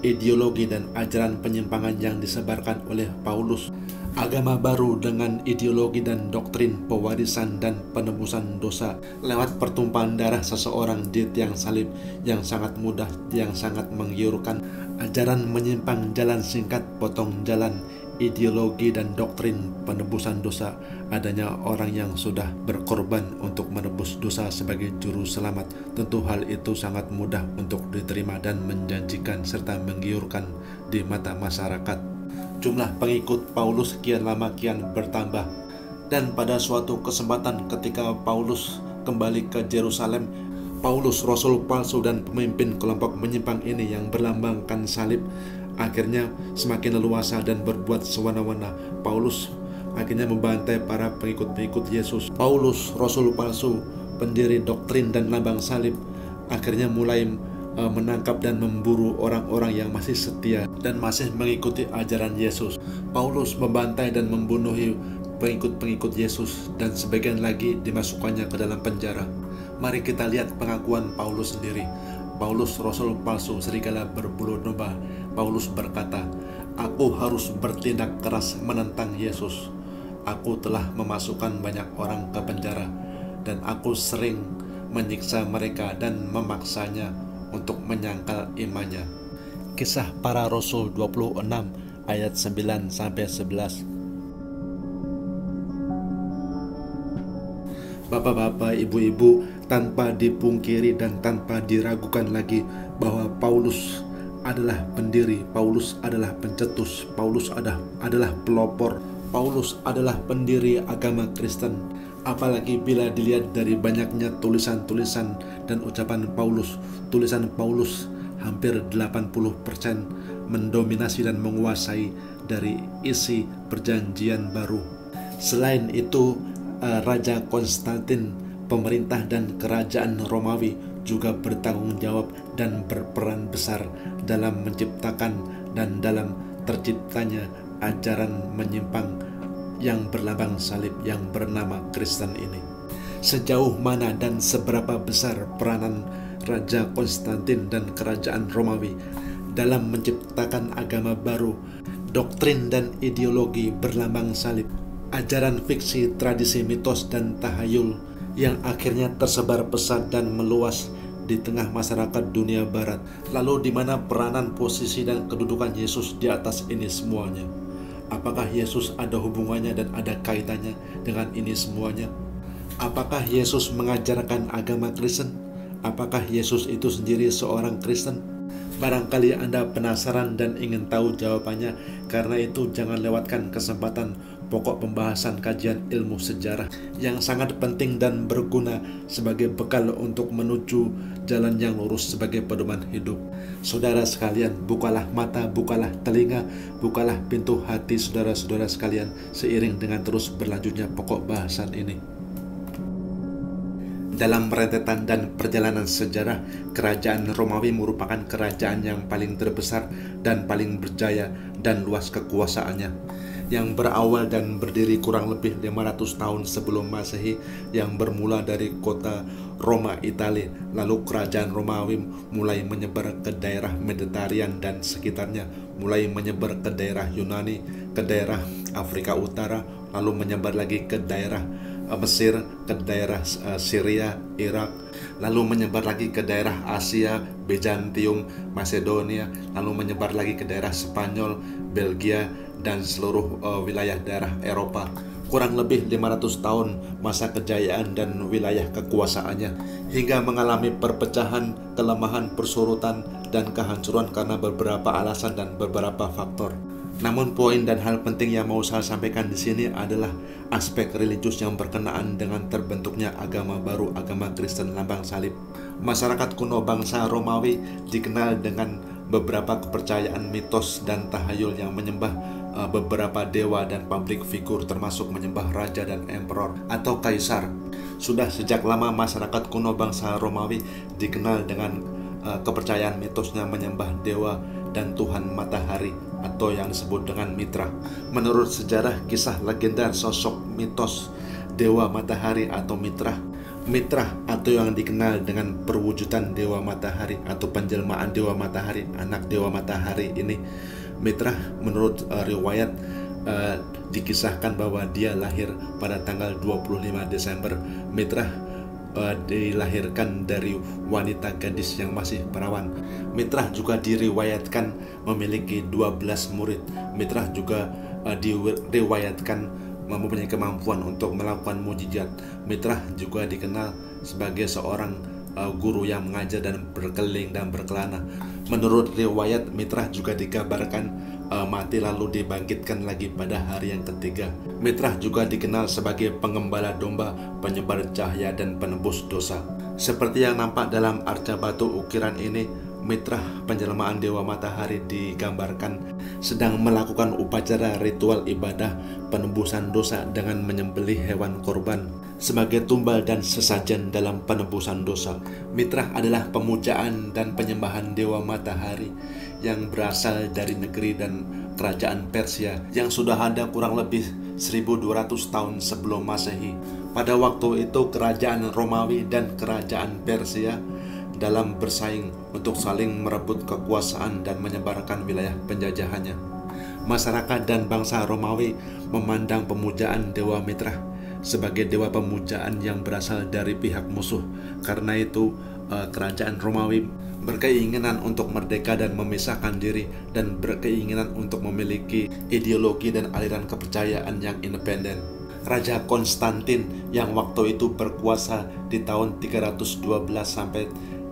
ideologi dan ajaran penyimpangan yang disebarkan oleh Paulus, agama baru dengan ideologi dan doktrin pewarisan dan penebusan dosa lewat pertumpahan darah seseorang di tiang salib yang sangat mudah, yang sangat menggiurkan, ajaran menyimpang, jalan singkat, potong jalan, ideologi dan doktrin penebusan dosa, adanya orang yang sudah berkorban untuk menebus dosa sebagai juru selamat. Tentu hal itu sangat mudah untuk diterima dan menjanjikan serta menggiurkan di mata masyarakat. Jumlah pengikut Paulus kian lama kian bertambah, dan pada suatu kesempatan ketika Paulus kembali ke Yerusalem, Paulus, rasul palsu dan pemimpin kelompok menyimpang ini yang berlambangkan salib, akhirnya semakin leluasa dan berbuat sewana-wana. Paulus akhirnya membantai para pengikut-pengikut Yesus. Paulus, rasul palsu, pendiri doktrin dan lambang salib, akhirnya mulai menangkap dan memburu orang-orang yang masih setia dan masih mengikuti ajaran Yesus. Paulus membantai dan membunuh pengikut-pengikut Yesus, dan sebagian lagi dimasukkannya ke dalam penjara. Mari kita lihat pengakuan Paulus sendiri. Paulus, rasul palsu, serigala berbulu domba. Paulus berkata, "Aku harus bertindak keras menentang Yesus. Aku telah memasukkan banyak orang ke penjara, dan aku sering menyiksa mereka dan memaksanya untuk menyangkal imannya." Kisah Para Rasul 26 ayat 9-11. Bapak-bapak, ibu-ibu, tanpa dipungkiri dan tanpa diragukan lagi bahwa Paulus adalah pendiri, Paulus adalah pencetus, Paulus adalah pelopor, Paulus adalah pendiri agama Kristen. Apalagi bila dilihat dari banyaknya tulisan-tulisan dan ucapan Paulus. Tulisan Paulus hampir 80% mendominasi dan menguasai dari isi perjanjian baru. Selain itu, Raja Konstantin, pemerintah dan kerajaan Romawi juga bertanggung jawab dan berperan besar dalam menciptakan dan dalam terciptanya ajaran menyimpang yang berlambang salib yang bernama Kristen ini. Sejauh mana dan seberapa besar peranan Raja Konstantin dan kerajaan Romawi dalam menciptakan agama baru, doktrin dan ideologi berlambang salib, ajaran fiksi, tradisi, mitos, dan tahayul yang akhirnya tersebar pesat dan meluas di tengah masyarakat dunia barat. Lalu di mana peranan, posisi, dan kedudukan Yesus di atas ini semuanya? Apakah Yesus ada hubungannya dan ada kaitannya dengan ini semuanya? Apakah Yesus mengajarkan agama Kristen? Apakah Yesus itu sendiri seorang Kristen? Barangkali Anda penasaran dan ingin tahu jawabannya. Karena itu jangan lewatkan kesempatan pokok pembahasan kajian ilmu sejarah yang sangat penting dan berguna sebagai bekal untuk menuju jalan yang lurus sebagai pedoman hidup. Saudara sekalian, bukalah mata, bukalah telinga, bukalah pintu hati saudara-saudara sekalian seiring dengan terus berlanjutnya pokok bahasan ini. Dalam rentetan dan perjalanan sejarah, kerajaan Romawi merupakan kerajaan yang paling terbesar dan paling berjaya dan luas kekuasaannya, yang berawal dan berdiri kurang lebih 500 tahun sebelum Masehi, yang bermula dari kota Roma, Italia. Lalu kerajaan Romawi mulai menyebar ke daerah Mediterania dan sekitarnya, mulai menyebar ke daerah Yunani, ke daerah Afrika Utara, lalu menyebar lagi ke daerah Mesir, ke daerah Syria, Irak, lalu menyebar lagi ke daerah Asia, Bizantium, Macedonia, lalu menyebar lagi ke daerah Spanyol, Belgia, dan seluruh wilayah daerah Eropa. Kurang lebih 500 tahun masa kejayaan dan wilayah kekuasaannya, hingga mengalami perpecahan, kelemahan, persurutan, dan kehancuran karena beberapa alasan dan beberapa faktor. Namun poin dan hal penting yang mau saya sampaikan di sini adalah aspek religius yang berkenaan dengan terbentuknya agama baru, agama Kristen lambang salib. Masyarakat kuno bangsa Romawi dikenal dengan beberapa kepercayaan, mitos, dan tahayul yang menyembah beberapa dewa dan publik figur, termasuk menyembah raja dan emperor atau kaisar. Sudah sejak lama masyarakat kuno bangsa Romawi dikenal dengan kepercayaan mitosnya menyembah dewa dan Tuhan matahari atau yang disebut dengan Mitra. Menurut sejarah, kisah legenda sosok mitos dewa matahari atau Mitra atau yang dikenal dengan perwujudan dewa matahari atau penjelmaan dewa matahari, anak dewa matahari ini, Mitra, menurut riwayat dikisahkan bahwa dia lahir pada tanggal 25 Desember. Mitra dilahirkan dari wanita gadis yang masih perawan. Mitra juga diriwayatkan memiliki 12 murid. Mitra juga diriwayatkan mempunyai kemampuan untuk melakukan mujizat. Mitra juga dikenal sebagai seorang guru yang mengajar dan berkeliling dan berkelana. Menurut riwayat, Mitra juga digambarkan mati lalu dibangkitkan lagi pada hari yang ketiga. Mitra juga dikenal sebagai pengembala domba, penyebar cahaya, dan penebus dosa. Seperti yang nampak dalam arca batu ukiran ini, Mitra, penjelmaan dewa matahari, digambarkan sedang melakukan upacara ritual ibadah penebusan dosa dengan menyembelih hewan korban sebagai tumbal dan sesajen dalam penebusan dosa. Mitra adalah pemujaan dan penyembahan dewa matahari yang berasal dari negeri dan kerajaan Persia yang sudah ada kurang lebih 1200 tahun sebelum Masehi. Pada waktu itu kerajaan Romawi dan kerajaan Persia dalam bersaing untuk saling merebut kekuasaan dan menyebarkan wilayah penjajahannya. Masyarakat dan bangsa Romawi memandang pemujaan Dewa Mitra sebagai dewa pemujaan yang berasal dari pihak musuh. Karena itu kerajaan Romawi berkeinginan untuk merdeka dan memisahkan diri, dan berkeinginan untuk memiliki ideologi dan aliran kepercayaan yang independen. Raja Konstantin yang waktu itu berkuasa di tahun 312 sampai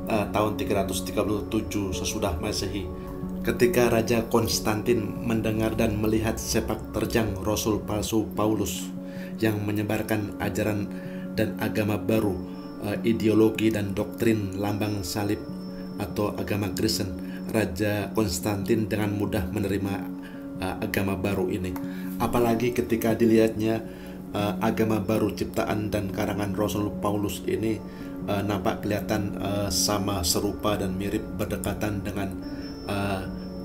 tahun 337 sesudah Masehi. Ketika Raja Konstantin mendengar dan melihat sepak terjang Rasul palsu Paulus yang menyebarkan ajaran dan agama baru, ideologi dan doktrin lambang salib atau agama Kristen, Raja Konstantin dengan mudah menerima agama baru ini. Apalagi ketika dilihatnya agama baru ciptaan dan karangan Rasul Paulus ini nampak kelihatan sama, serupa dan mirip, berdekatan dengan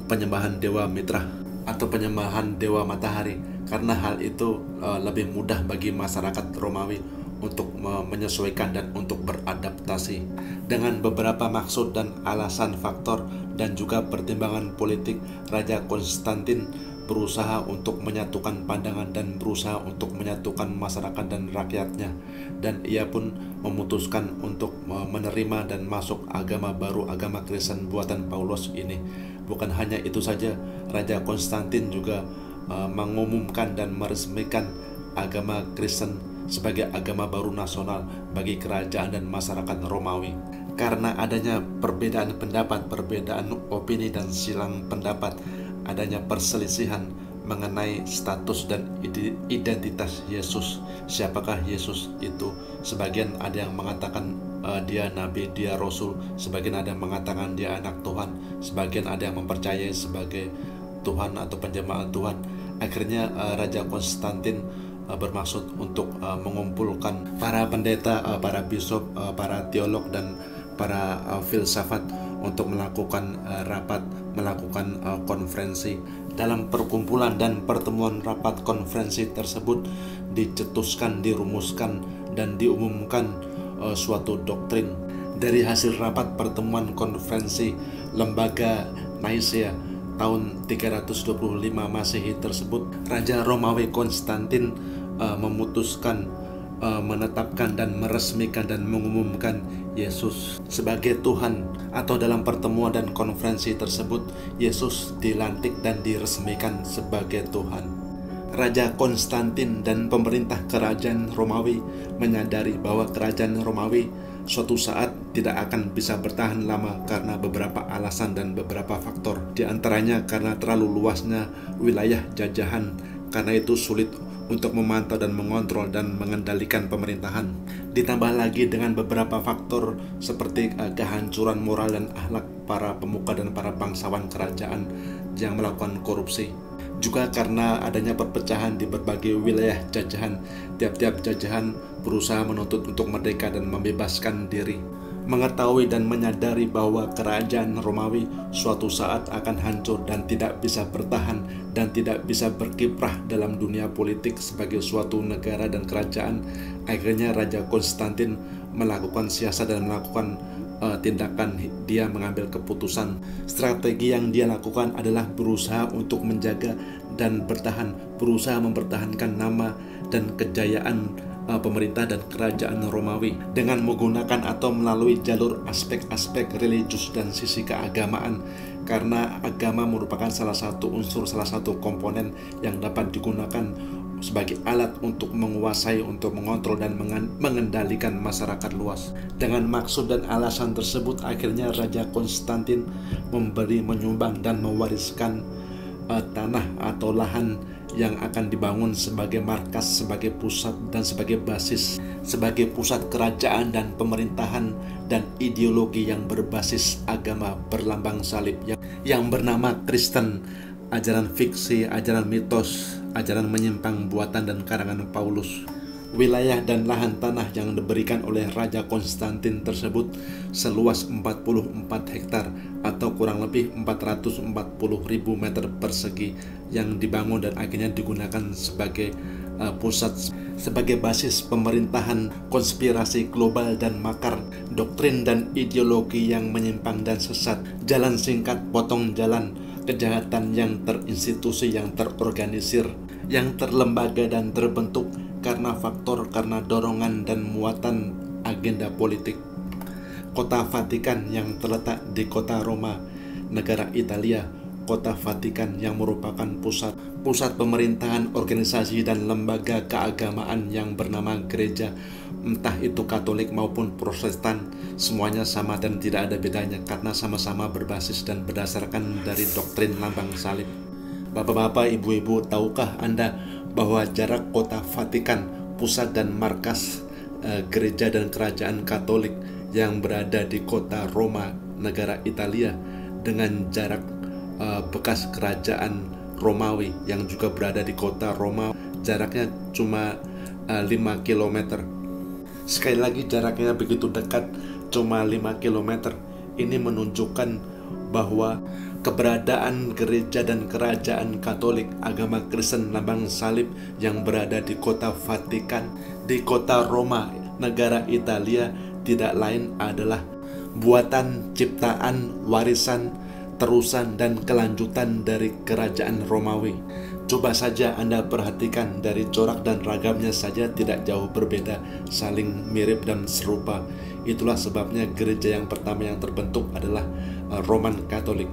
penyembahan Dewa Mitra atau penyembahan Dewa Matahari. Karena hal itu lebih mudah bagi masyarakat Romawi untuk menyesuaikan dan untuk beradaptasi. Dengan beberapa maksud dan alasan faktor dan juga pertimbangan politik, Raja Konstantin berusaha untuk menyatukan pandangan dan berusaha untuk menyatukan masyarakat dan rakyatnya, dan ia pun memutuskan untuk menerima dan masuk agama baru, agama Kristen buatan Paulus ini. Bukan hanya itu saja, Raja Konstantin juga mengumumkan dan meresmikan agama Kristen sebagai agama baru nasional bagi kerajaan dan masyarakat Romawi. Karena adanya perbedaan pendapat, perbedaan opini dan silang pendapat, adanya perselisihan mengenai status dan identitas Yesus. Siapakah Yesus itu? Sebagian ada yang mengatakan dia nabi, dia rasul, sebagian ada yang mengatakan dia anak Tuhan, sebagian ada yang mempercayai sebagai Tuhan atau penjelmaan Tuhan. Akhirnya Raja Konstantin bermaksud untuk mengumpulkan para pendeta, para bishop, para teolog dan para filsafat untuk melakukan rapat, melakukan konferensi. Dalam perkumpulan dan pertemuan rapat konferensi tersebut dicetuskan, dirumuskan dan diumumkan suatu doktrin. Dari hasil rapat pertemuan konferensi lembaga Nicaea tahun 325 Masehi tersebut, Raja Romawi Konstantin memutuskan, menetapkan dan meresmikan dan mengumumkan Yesus sebagai Tuhan. Atau dalam pertemuan dan konferensi tersebut, Yesus dilantik dan diresmikan sebagai Tuhan. Raja Konstantin dan pemerintah kerajaan Romawi menyadari bahwa kerajaan Romawi suatu saat tidak akan bisa bertahan lama karena beberapa alasan dan beberapa faktor. Di antaranya karena terlalu luasnya wilayah jajahan, karena itu sulit untuk memantau dan mengontrol dan mengendalikan pemerintahan. Ditambah lagi dengan beberapa faktor seperti kehancuran moral dan akhlak para pemuka dan para bangsawan kerajaan yang melakukan korupsi. Juga karena adanya perpecahan di berbagai wilayah jajahan, tiap-tiap jajahan berusaha menuntut untuk merdeka dan membebaskan diri. Mengetahui dan menyadari bahwa kerajaan Romawi suatu saat akan hancur dan tidak bisa bertahan dan tidak bisa berkiprah dalam dunia politik sebagai suatu negara dan kerajaan, akhirnya Raja Konstantin melakukan siasat dan melakukan tindakan. Dia mengambil keputusan. Strategi yang dia lakukan adalah berusaha untuk menjaga dan bertahan, berusaha mempertahankan nama dan kejayaan pemerintah dan kerajaan Romawi dengan menggunakan atau melalui jalur aspek-aspek religius dan sisi keagamaan, karena agama merupakan salah satu unsur, salah satu komponen yang dapat digunakan sebagai alat untuk menguasai, untuk mengontrol dan mengendalikan masyarakat luas. Dengan maksud dan alasan tersebut, akhirnya Raja Konstantin menyumbang dan mewariskan tanah atau lahan yang akan dibangun sebagai markas, sebagai pusat dan sebagai basis, sebagai pusat kerajaan dan pemerintahan dan ideologi yang berbasis agama berlambang salib yang bernama Kristen ajaran fiksi, ajaran mitos, ajaran menyimpang buatan dan karangan Paulus. Wilayah dan lahan tanah yang diberikan oleh Raja Konstantin tersebut seluas 44 hektar atau kurang lebih 440.000 meter persegi yang dibangun dan akhirnya digunakan sebagai pusat, sebagai basis pemerintahan konspirasi global dan makar, doktrin dan ideologi yang menyimpang dan sesat, jalan singkat potong jalan, kejahatan yang terinstitusi, yang terorganisir, yang terlembaga dan terbentuk karena dorongan dan muatan agenda politik. Kota Vatikan yang terletak di kota Roma, negara Italia, kota Vatikan yang merupakan pusat pemerintahan organisasi dan lembaga keagamaan yang bernama gereja, entah itu Katolik maupun Protestan, semuanya sama dan tidak ada bedanya karena sama-sama berbasis dan berdasarkan dari doktrin lambang salib. Bapak-bapak, ibu-ibu, tahukah Anda bahwa jarak kota Vatikan, pusat dan markas gereja dan kerajaan Katolik yang berada di kota Roma, negara Italia, dengan jarak bekas kerajaan Romawi yang juga berada di kota Roma, jaraknya cuma 5 km. Sekali lagi, jaraknya begitu dekat, cuma 5 km. Ini menunjukkan bahwa keberadaan gereja dan kerajaan Katolik, agama Kristen lambang salib yang berada di kota Vatikan, di kota Roma, negara Italia, tidak lain adalah buatan, ciptaan, warisan, terusan dan kelanjutan dari kerajaan Romawi. Coba saja Anda perhatikan, dari corak dan ragamnya saja tidak jauh berbeda, saling mirip dan serupa. Itulah sebabnya gereja yang pertama yang terbentuk adalah Roman Katolik.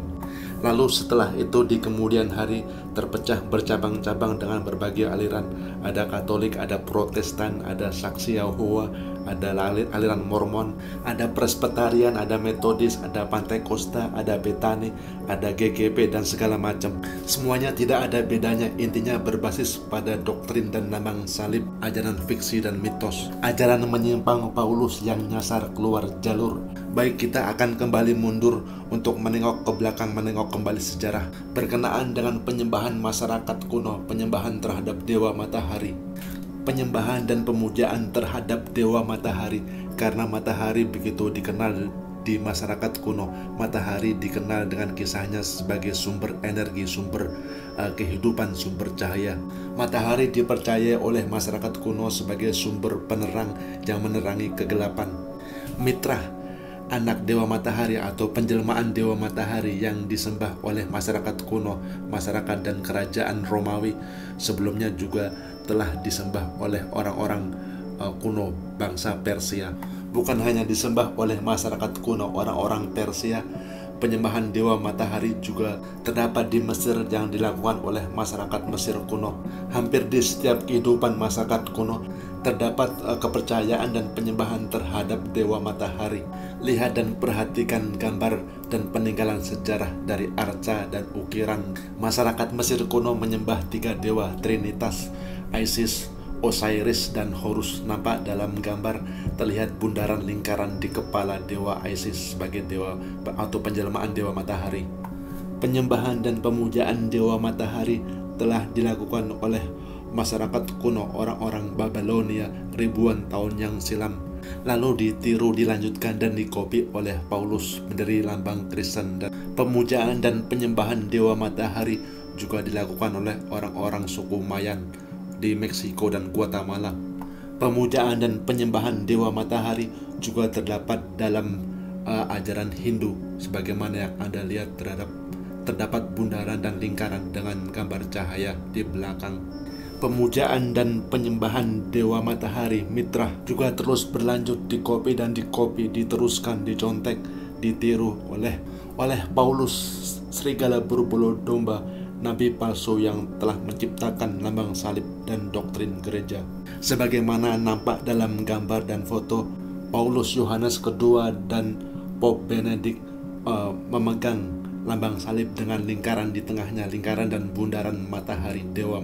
Lalu setelah itu di kemudian hari terpecah bercabang-cabang dengan berbagai aliran. Ada Katolik, ada Protestan, ada Saksi Yahova, ada aliran Mormon, ada Presbyterian, ada Metodis, ada Pantekosta, ada Betani, ada GGP dan segala macam. Semuanya tidak ada bedanya, intinya berbasis pada doktrin dan lambang salib, ajaran fiksi dan mitos, ajaran menyimpang Paulus yang nyasar keluar jalur. Baik, kita akan kembali mundur untuk menengok ke belakang, menengok kembali sejarah berkenaan dengan penyembahan masyarakat kuno, penyembahan terhadap dewa matahari, penyembahan dan pemujaan terhadap dewa matahari, karena matahari begitu dikenal di masyarakat kuno. Matahari dikenal dengan kisahnya sebagai sumber energi, sumber kehidupan, sumber cahaya. Matahari dipercaya oleh masyarakat kuno sebagai sumber penerang yang menerangi kegelapan. Mitra, anak dewa matahari atau penjelmaan dewa matahari yang disembah oleh masyarakat kuno, masyarakat dan kerajaan Romawi, sebelumnya juga telah disembah oleh orang-orang kuno bangsa Persia. Bukan hanya disembah oleh masyarakat kuno orang-orang Persia, penyembahan dewa matahari juga terdapat di Mesir yang dilakukan oleh masyarakat Mesir kuno. Hampir di setiap kehidupan masyarakat kuno terdapat kepercayaan dan penyembahan terhadap dewa matahari. Lihat dan perhatikan gambar dan peninggalan sejarah dari arca dan ukiran. Masyarakat Mesir kuno menyembah 3 dewa Trinitas, Isis, Osiris, dan Horus. Nampak dalam gambar terlihat bundaran lingkaran di kepala dewa Isis sebagai dewa atau penjelmaan dewa matahari. Penyembahan dan pemujaan dewa matahari telah dilakukan oleh masyarakat kuno orang-orang Babilonia ribuan tahun yang silam, lalu ditiru, dilanjutkan dan dikopi oleh Paulus menjadi lambang Kristen. Dan pemujaan dan penyembahan dewa matahari juga dilakukan oleh orang-orang suku Mayan di Meksiko dan Guatemala. Pemujaan dan penyembahan dewa matahari juga terdapat dalam ajaran Hindu, sebagaimana yang Anda lihat terdapat bundaran dan lingkaran dengan gambar cahaya di belakang. Pemujaan dan penyembahan dewa matahari Mitra juga terus berlanjut, dikopi dan dikopi, diteruskan, dicontek, ditiru oleh Paulus, serigala berbulu domba, nabi palsu yang telah menciptakan lambang salib dan doktrin gereja. Sebagaimana nampak dalam gambar dan foto, Paulus Yohanes kedua dan Pope Benedict memegang lambang salib dengan lingkaran di tengahnya, lingkaran dan bundaran matahari, dewa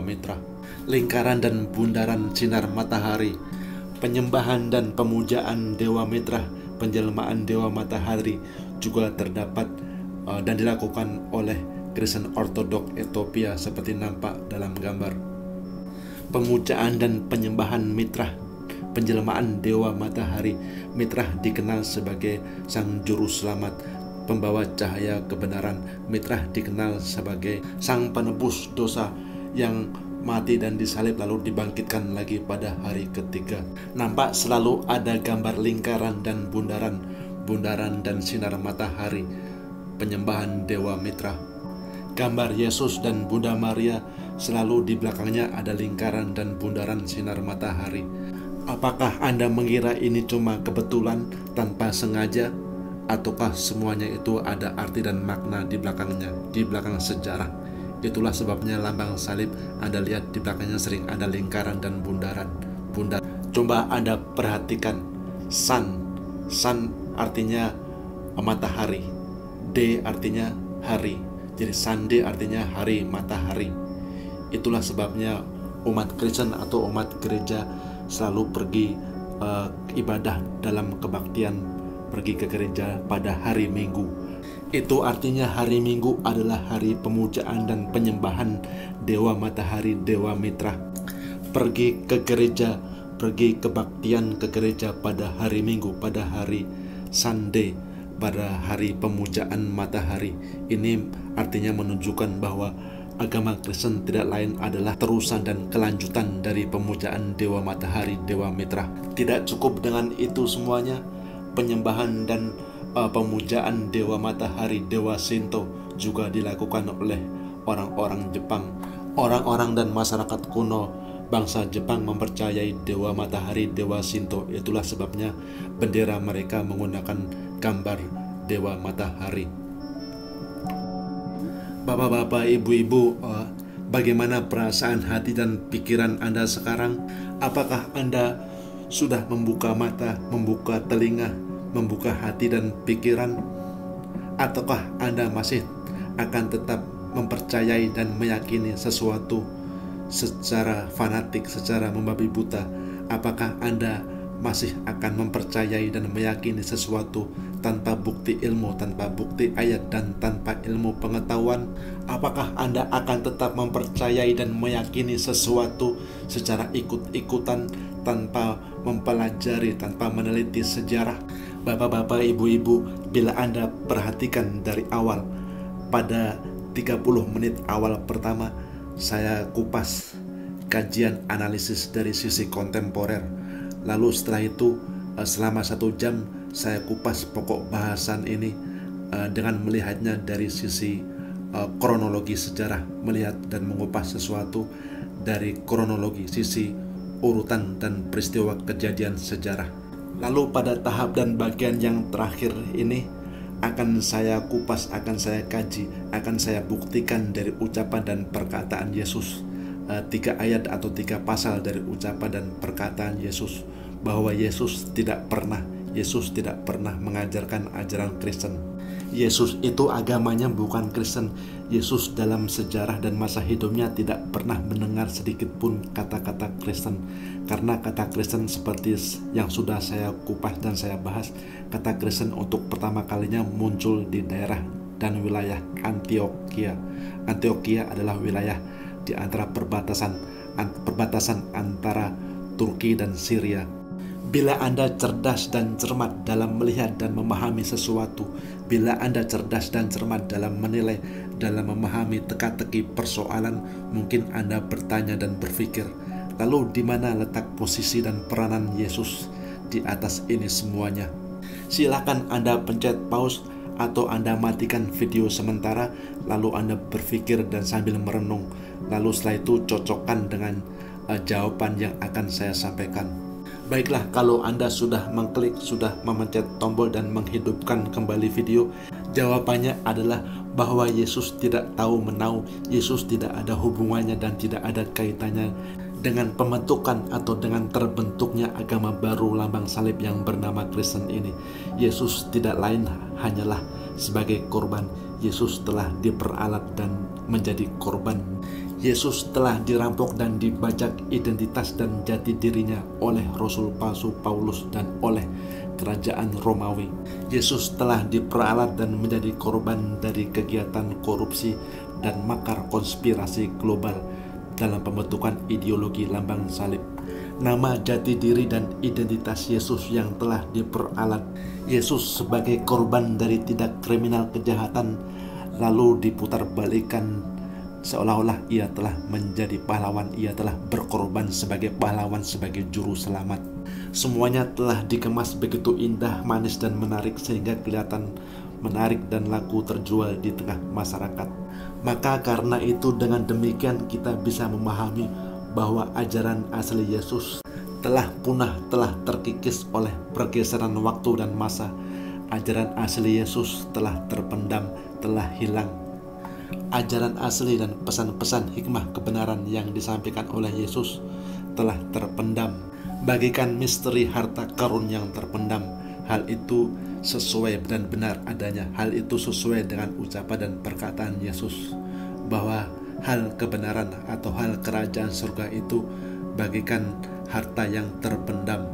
Mitra, lingkaran dan bundaran sinar matahari. Penyembahan dan pemujaan dewa Mitra, penjelmaan dewa matahari juga terdapat dan dilakukan oleh Kristen Ortodok Ethiopia seperti nampak dalam gambar. Pemujaan dan penyembahan Mitra, penjelmaan Dewa Matahari. Mitra dikenal sebagai Sang Juru Selamat, pembawa cahaya kebenaran. Mitra dikenal sebagai Sang Penebus dosa yang mati dan disalib lalu dibangkitkan lagi pada hari ketiga. Nampak selalu ada gambar lingkaran dan bundaran dan sinar matahari, penyembahan Dewa Mitra. Gambar Yesus dan Bunda Maria, selalu di belakangnya ada lingkaran dan bundaran sinar matahari. Apakah Anda mengira ini cuma kebetulan tanpa sengaja? Ataukah semuanya itu ada arti dan makna di belakangnya, di belakang sejarah? Itulah sebabnya lambang salib Anda lihat di belakangnya sering ada lingkaran dan bundaran. Coba Anda perhatikan, sun artinya matahari, D artinya hari. Jadi Sunday artinya hari matahari. Itulah sebabnya umat Kristen atau umat gereja selalu pergi ibadah dalam kebaktian, pergi ke gereja pada hari Minggu. Itu artinya hari Minggu adalah hari pemujaan dan penyembahan Dewa Matahari, Dewa Mitra. Pergi ke gereja, pergi kebaktian ke gereja pada hari Minggu, pada hari Sunday, pada hari pemujaan matahari. Ini artinya menunjukkan bahwa agama Kristen tidak lain adalah terusan dan kelanjutan dari pemujaan Dewa Matahari, Dewa Mitra. Tidak cukup dengan itu semuanya, penyembahan dan pemujaan Dewa Matahari, Dewa Shinto juga dilakukan oleh orang-orang Jepang. Orang-orang dan masyarakat kuno bangsa Jepang mempercayai Dewa Matahari, Dewa Shinto. Itulah sebabnya bendera mereka menggunakan gambar Dewa Matahari. Bapak-bapak, ibu-ibu, bagaimana perasaan hati dan pikiran Anda sekarang? Apakah Anda sudah membuka mata, membuka telinga, membuka hati dan pikiran? Ataukah Anda masih akan tetap mempercayai dan meyakini sesuatu secara fanatik, secara membabi buta? Apakah Anda masih akan mempercayai dan meyakini sesuatu tanpa bukti ilmu, tanpa bukti ayat, dan tanpa ilmu pengetahuan? Apakah Anda akan tetap mempercayai dan meyakini sesuatu secara ikut-ikutan tanpa mempelajari, tanpa meneliti sejarah? Bapak-bapak, ibu-ibu, bila Anda perhatikan dari awal, pada 30 menit awal pertama saya kupas kajian analisis dari sisi kontemporer. Lalu setelah itu selama 1 jam saya kupas pokok bahasan ini dengan melihatnya dari sisi kronologi sejarah, melihat dan mengupas sesuatu dari kronologi, sisi urutan dan peristiwa kejadian sejarah. Lalu pada tahap dan bagian yang terakhir ini akan saya kupas, akan saya kaji, akan saya buktikan dari ucapan dan perkataan Yesus, 3 ayat atau 3 pasal dari ucapan dan perkataan Yesus, bahwa Yesus tidak pernah mengajarkan ajaran Kristen. Yesus itu agamanya bukan Kristen. Yesus dalam sejarah dan masa hidupnya tidak pernah mendengar sedikit pun kata-kata Kristen. Karena kata Kristen seperti yang sudah saya kupas dan saya bahas, kata Kristen untuk pertama kalinya muncul di daerah dan wilayah Antioquia. Antioquia adalah wilayah di antara perbatasan antara Turki dan Syria. Bila Anda cerdas dan cermat dalam melihat dan memahami sesuatu, bila Anda cerdas dan cermat dalam menilai, dalam memahami teka-teki persoalan, mungkin Anda bertanya dan berpikir, lalu di mana letak posisi dan peranan Yesus di atas ini semuanya? Silakan Anda pencet pause atau Anda matikan video sementara, lalu Anda berpikir dan sambil merenung, lalu setelah itu cocokkan dengan jawaban yang akan saya sampaikan. Baiklah, kalau Anda sudah mengklik, sudah memencet tombol dan menghidupkan kembali video, jawabannya adalah bahwa Yesus tidak tahu menau, Yesus tidak ada hubungannya dan tidak ada kaitannya dengan pembentukan atau dengan terbentuknya agama baru lambang salib yang bernama Kristen ini. Yesus tidak lain hanyalah sebagai korban. Yesus telah diperalat dan menjadi korban. Yesus telah dirampok dan dibajak identitas dan jati dirinya oleh Rasul palsu Paulus dan oleh kerajaan Romawi. Yesus telah diperalat dan menjadi korban dari kegiatan korupsi dan makar konspirasi global dalam pembentukan ideologi lambang salib. Nama jati diri dan identitas Yesus yang telah diperalat. Yesus sebagai korban dari tindak kriminal kejahatan lalu diputarbalikkan seolah-olah ia telah menjadi pahlawan, ia telah berkorban sebagai pahlawan, sebagai juru selamat. Semuanya telah dikemas begitu indah, manis dan menarik sehingga kelihatan menarik dan laku terjual di tengah masyarakat. Maka karena itu dengan demikian kita bisa memahami bahwa ajaran asli Yesus telah punah, telah terkikis oleh pergeseran waktu dan masa. Ajaran asli Yesus telah terpendam, telah hilang. Ajaran asli dan pesan-pesan hikmah kebenaran yang disampaikan oleh Yesus telah terpendam, bagikan misteri harta karun yang terpendam. Hal itu sesuai dan benar adanya. Hal itu sesuai dengan ucapan dan perkataan Yesus bahwa hal kebenaran atau hal kerajaan surga itu bagikan harta yang terpendam.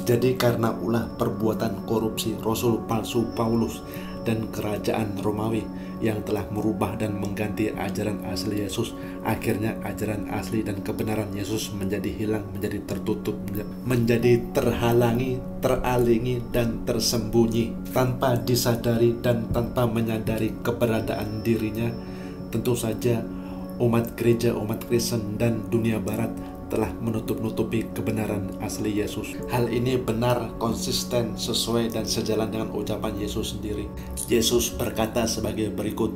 Jadi karena ulah perbuatan korupsi Rasul palsu Paulus dan kerajaan Romawi yang telah merubah dan mengganti ajaran asli Yesus, akhirnya ajaran asli dan kebenaran Yesus menjadi hilang, menjadi tertutup, menjadi terhalangi, teralingi dan tersembunyi. Tanpa disadari dan tanpa menyadari keberadaan dirinya, tentu saja umat gereja, umat Kristen dan dunia barat telah menutup-nutupi kebenaran asli Yesus. Hal ini benar, konsisten, sesuai dan sejalan dengan ucapan Yesus sendiri. Yesus berkata sebagai berikut.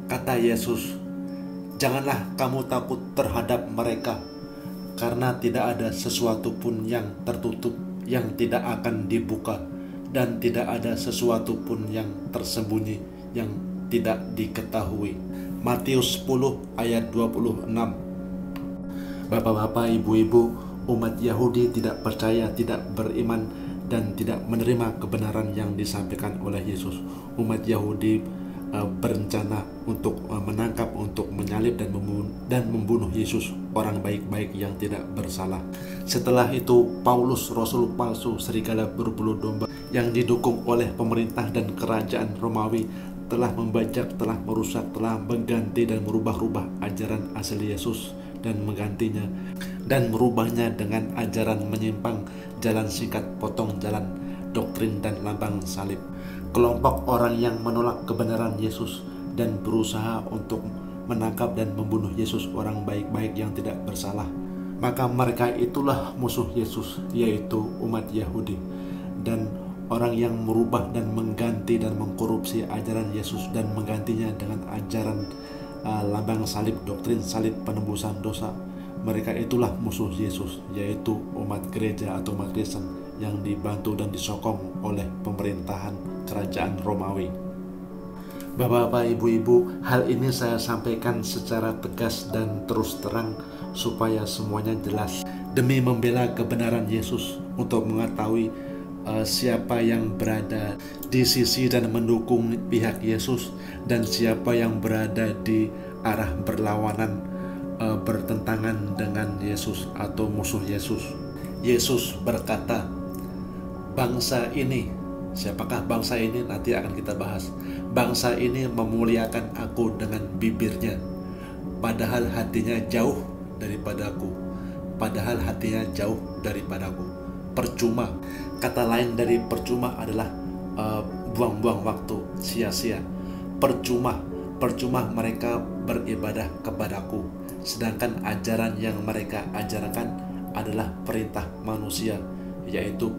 Kata Yesus, "Janganlah kamu takut terhadap mereka, karena tidak ada sesuatu pun yang tertutup yang tidak akan dibuka, dan tidak ada sesuatu pun yang tersembunyi yang tidak diketahui." Matius 10 ayat 26. Bapak-bapak, ibu-ibu, umat Yahudi tidak percaya, tidak beriman, dan tidak menerima kebenaran yang disampaikan oleh Yesus. Umat Yahudi berencana untuk menangkap, untuk menyalib dan membunuh Yesus, orang baik-baik yang tidak bersalah. Setelah itu, Paulus, rasul palsu, serigala berbulu domba yang didukung oleh pemerintah dan kerajaan Romawi telah membajak, telah merusak, telah mengganti dan merubah-rubah ajaran asli Yesus dan menggantinya dan merubahnya dengan ajaran menyimpang, jalan singkat, potong jalan, doktrin dan lambang salib. Kelompok orang yang menolak kebenaran Yesus dan berusaha untuk menangkap dan membunuh Yesus, orang baik-baik yang tidak bersalah. Maka mereka itulah musuh Yesus, yaitu umat Yahudi. Dan orang yang merubah dan mengganti dan mengkorupsi ajaran Yesus dan menggantinya dengan ajaran lambang salib, doktrin salib, penebusan dosa, mereka itulah musuh Yesus, yaitu umat gereja atau umat Kristen yang dibantu dan disokong oleh pemerintahan kerajaan Romawi. Bapak-bapak, ibu-ibu, hal ini saya sampaikan secara tegas dan terus terang supaya semuanya jelas, demi membela kebenaran Yesus, untuk mengetahui siapa yang berada di sisi dan mendukung pihak Yesus dan siapa yang berada di arah berlawanan, bertentangan dengan Yesus atau musuh Yesus. Yesus berkata, bangsa ini, siapakah bangsa ini? Nanti akan kita bahas. Bangsa ini memuliakan aku dengan bibirnya, padahal hatinya jauh daripadaku. Padahal hatinya jauh daripadaku. Percuma. Kata lain dari percuma adalah buang-buang waktu, sia-sia. Percuma mereka beribadah kepadaku, sedangkan ajaran yang mereka ajarkan adalah perintah manusia, yaitu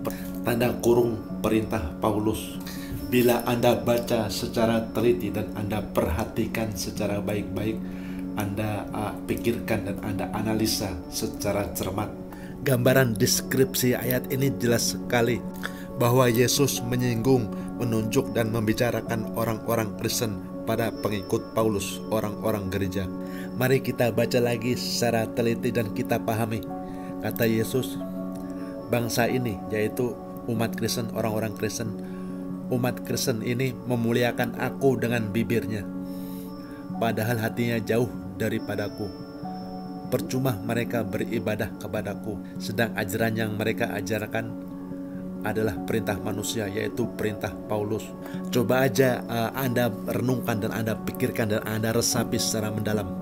tanda kurung perintah Paulus. Bila Anda baca secara teliti dan Anda perhatikan secara baik-baik, Anda pikirkan dan Anda analisa secara cermat, gambaran deskripsi ayat ini jelas sekali bahwa Yesus menyinggung, menunjuk dan membicarakan orang-orang Kristen pada pengikut Paulus, orang-orang gereja. Mari kita baca lagi secara teliti dan kita pahami. Kata Yesus, bangsa ini, yaitu umat Kristen, orang-orang Kristen, umat Kristen ini memuliakan aku dengan bibirnya, padahal hatinya jauh daripadaku. Percuma mereka beribadah kepadaku, sedang ajaran yang mereka ajarkan adalah perintah manusia, yaitu perintah Paulus. Coba aja Anda renungkan dan Anda pikirkan dan Anda resapi secara mendalam.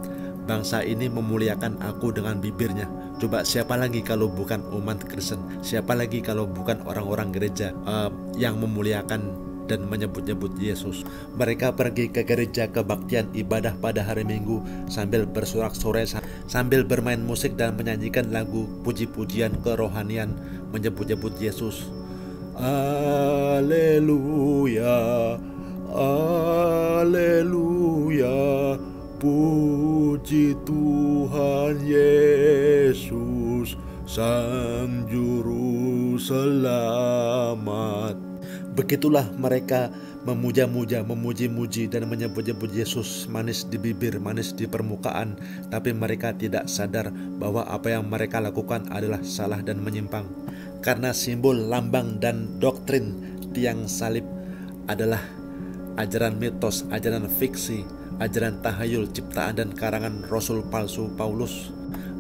Bangsa ini memuliakan aku dengan bibirnya. Coba siapa lagi kalau bukan umat Kristen? Siapa lagi kalau bukan orang-orang gereja yang memuliakan dan menyebut-nyebut Yesus? Mereka pergi ke gereja kebaktian ibadah pada hari Minggu sambil bersorak-sorai, sambil bermain musik dan menyanyikan lagu puji-pujian kerohanian, menyebut-nyebut Yesus. Haleluya, haleluya, puji Tuhan Yesus, Sang Juru Selamat. Begitulah mereka memuja-muja, memuji-muji dan menyebut-nyebut Yesus, manis di bibir, manis di permukaan, tapi mereka tidak sadar bahwa apa yang mereka lakukan adalah salah dan menyimpang. Karena simbol, lambang, dan doktrin tiang salib adalah ajaran mitos, ajaran fiksi, ajaran tahayul, ciptaan dan karangan Rasul palsu Paulus,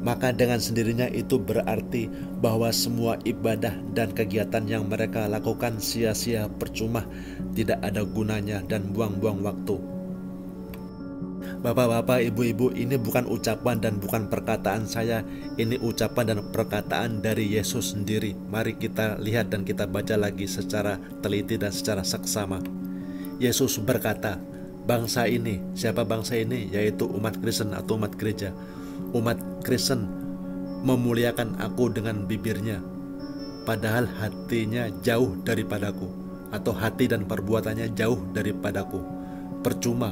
maka dengan sendirinya itu berarti bahwa semua ibadah dan kegiatan yang mereka lakukan sia-sia, percuma, tidak ada gunanya dan buang-buang waktu. Bapak-bapak, ibu-ibu, ini bukan ucapan dan bukan perkataan saya, ini ucapan dan perkataan dari Yesus sendiri. Mari kita lihat dan kita baca lagi secara teliti dan secara seksama. Yesus berkata, bangsa ini, siapa bangsa ini? Yaitu umat Kristen atau umat gereja. Umat Kristen memuliakan aku dengan bibirnya, padahal hatinya jauh daripadaku, atau hati dan perbuatannya jauh daripadaku. Percuma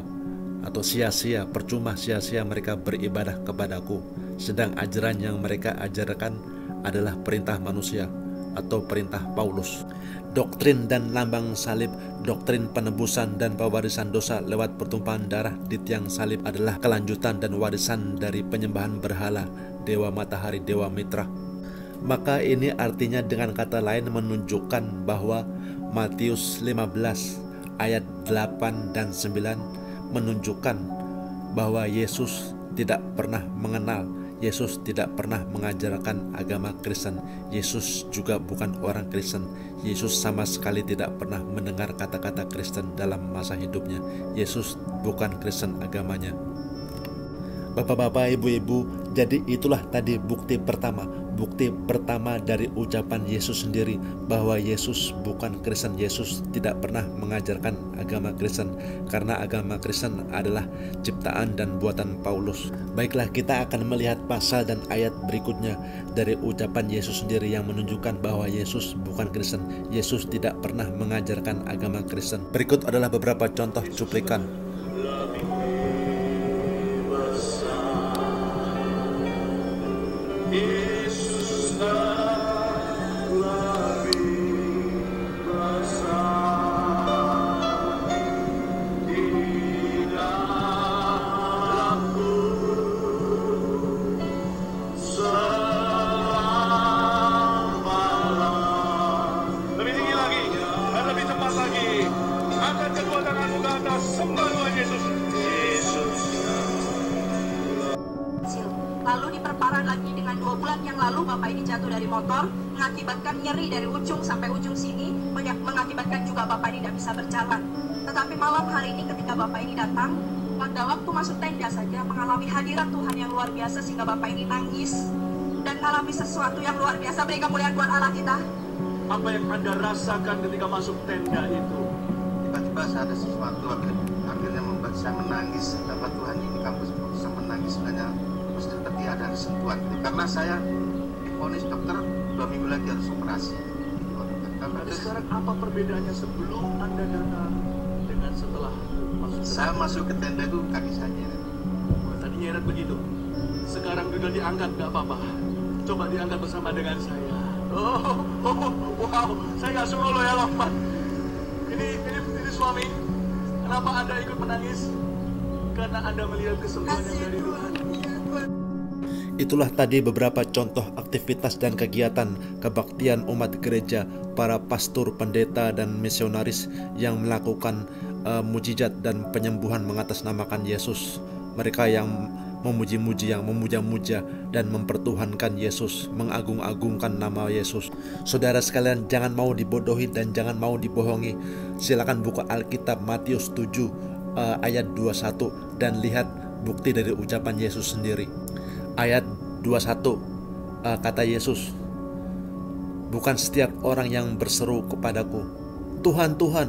atau sia-sia, percuma sia-sia mereka beribadah kepadaku, sedang ajaran yang mereka ajarkan adalah perintah manusia atau perintah Paulus. Doktrin dan lambang salib, doktrin penebusan dan pewarisan dosa lewat pertumpahan darah di tiang salib adalah kelanjutan dan warisan dari penyembahan berhala, dewa matahari, dewa mitra. Maka ini artinya dengan kata lain menunjukkan bahwa Matius 15 ayat 8 dan 9 menunjukkan bahwa Yesus tidak pernah mengenal, Yesus tidak pernah mengajarkan agama Kristen. Yesus juga bukan orang Kristen. Yesus sama sekali tidak pernah mendengar kata-kata Kristen dalam masa hidupnya. Yesus bukan Kristen agamanya. Bapak-bapak, ibu-ibu, jadi itulah tadi bukti pertama dari ucapan Yesus sendiri bahwa Yesus bukan Kristen. Yesus tidak pernah mengajarkan agama Kristen, karena agama Kristen adalah ciptaan dan buatan Paulus. Baiklah, kita akan melihat pasal dan ayat berikutnya dari ucapan Yesus sendiri yang menunjukkan bahwa Yesus bukan Kristen. Yesus tidak pernah mengajarkan agama Kristen. Berikut adalah beberapa contoh cuplikan. Lalu diperparah lagi dengan 2 bulan yang lalu Bapak ini jatuh dari motor, mengakibatkan nyeri dari ujung sampai ujung sini, mengakibatkan juga Bapak ini tidak bisa berjalan. Tetapi malam hari ini ketika Bapak ini datang, pada waktu masuk tenda saja mengalami hadirat Tuhan yang luar biasa sehingga Bapak ini nangis dan mengalami sesuatu yang luar biasa. Beri kemuliaan buat Allah kita. Apa yang Anda rasakan ketika masuk tenda itu? Tiba-tiba ada sesuatu akhirnya membuat saya menangis. Dapat Tuhan ini kamu bisa menangis sebenarnya seperti ada sentuhan itu. Karena saya divonis dokter 2 minggu lagi harus operasi. Ada sekarang apa perbedaannya sebelum Anda datang dengan setelah masuk? Saya masuk ke tenda itu kaki saya nyeret. Tadi nyeret begitu. Sekarang sudah diangkat, nggak apa-apa. Coba diangkat bersama dengan saya. Wow, saya nggak suruh lo ya lompat. Ini suami. Kenapa Anda ikut menangis? Karena Anda melihat kesembuhan yang dari Tuhan. Itulah tadi beberapa contoh aktivitas dan kegiatan kebaktian umat gereja, para pastor, pendeta, dan misionaris yang melakukan mujizat dan penyembuhan mengatasnamakan Yesus. Mereka yang memuji-muji, yang memuja-muja dan mempertuhankan Yesus, mengagung-agungkan nama Yesus. Saudara sekalian, jangan mau dibodohi dan jangan mau dibohongi. Silakan buka Alkitab Matius 7 ayat 21 dan lihat bukti dari ucapan Yesus sendiri. Ayat 21 kata Yesus, bukan setiap orang yang berseru kepadaku, Tuhan, Tuhan,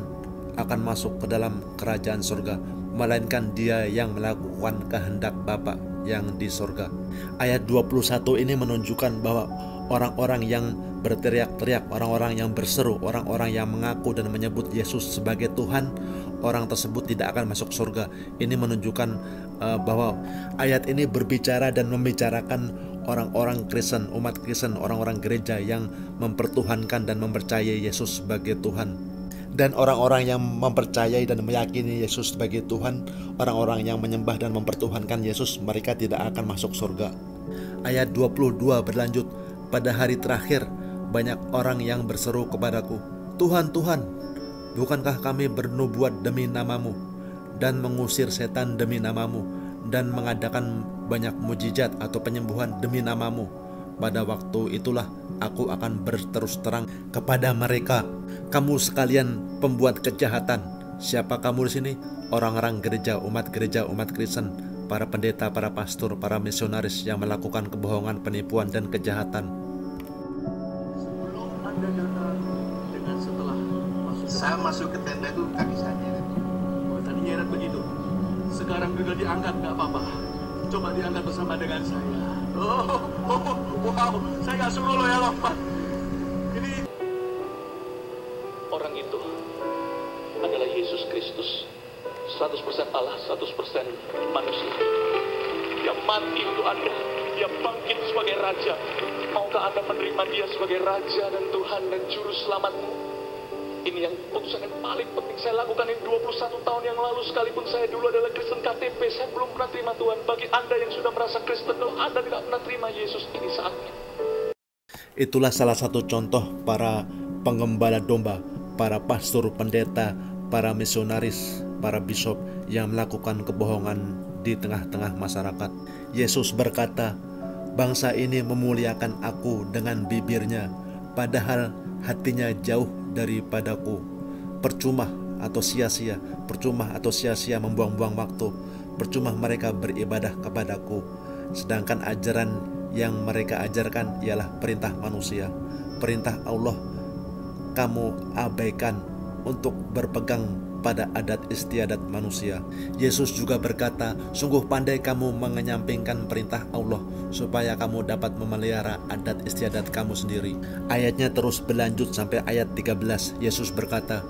akan masuk ke dalam kerajaan surga, melainkan dia yang melakukan kehendak Bapa yang di surga. Ayat 21 ini menunjukkan bahwa orang-orang yang berteriak-teriak, orang-orang yang berseru, orang-orang yang mengaku dan menyebut Yesus sebagai Tuhan, orang tersebut tidak akan masuk surga. Ini menunjukkan bahwa ayat ini berbicara dan membicarakan orang-orang Kristen, umat Kristen, orang-orang gereja yang mempertuhankan dan mempercayai Yesus sebagai Tuhan. Dan orang-orang yang mempercayai dan meyakini Yesus sebagai Tuhan, orang-orang yang menyembah dan mempertuhankan Yesus, mereka tidak akan masuk surga. Ayat 22 berlanjut, pada hari terakhir banyak orang yang berseru kepadaku, Tuhan, Tuhan, bukankah kami bernubuat demi namamu dan mengusir setan demi namamu dan mengadakan banyak mujizat atau penyembuhan demi namamu? Pada waktu itulah aku akan berterus terang kepada mereka, kamu sekalian pembuat kejahatan. Siapa kamu di sini? Orang-orang gereja, umat Kristen, para pendeta, para pastor, para misionaris yang melakukan kebohongan, penipuan dan kejahatan. Sebelum Anda datang dengan setelah Saya masuk ke tenda itu kaki saya nyeret. Oh, tadi nyeret begitu. Sekarang juga diangkat, nggak apa-apa. Coba diangkat bersama dengan saya. Wow, saya nggak suruh lo ya lompat. Ini orang itu adalah Yesus Kristus, 100% Allah, 100% manusia. Dia mati untuk Anda, dia bangkit sebagai Raja. Maukah Anda menerima dia sebagai Raja dan Tuhan dan Juru Selamatmu? Ini yang putusan yang paling penting saya lakukan ini 21 tahun yang lalu. Sekalipun saya dulu adalah Kristen KTP, saya belum pernah terima Tuhan. Bagi Anda yang sudah merasa Kristen, kalau Anda tidak pernah terima Yesus, ini saatnya. Itulah salah satu contoh para penggembala domba, para pastor, pendeta, para misionaris, para bishop yang melakukan kebohongan di tengah-tengah masyarakat. Yesus berkata, bangsa ini memuliakan aku dengan bibirnya, padahal hatinya jauh daripadaku. Percuma atau sia-sia membuang-buang waktu. Percuma mereka beribadah kepadaku. Sedangkan ajaran yang mereka ajarkan ialah perintah manusia. Perintah Allah kamu abaikan untuk berpegang pada adat istiadat manusia. Yesus juga berkata, sungguh pandai kamu mengenyampingkan perintah Allah supaya kamu dapat memelihara adat istiadat kamu sendiri. Ayatnya terus berlanjut sampai ayat 13. Yesus berkata,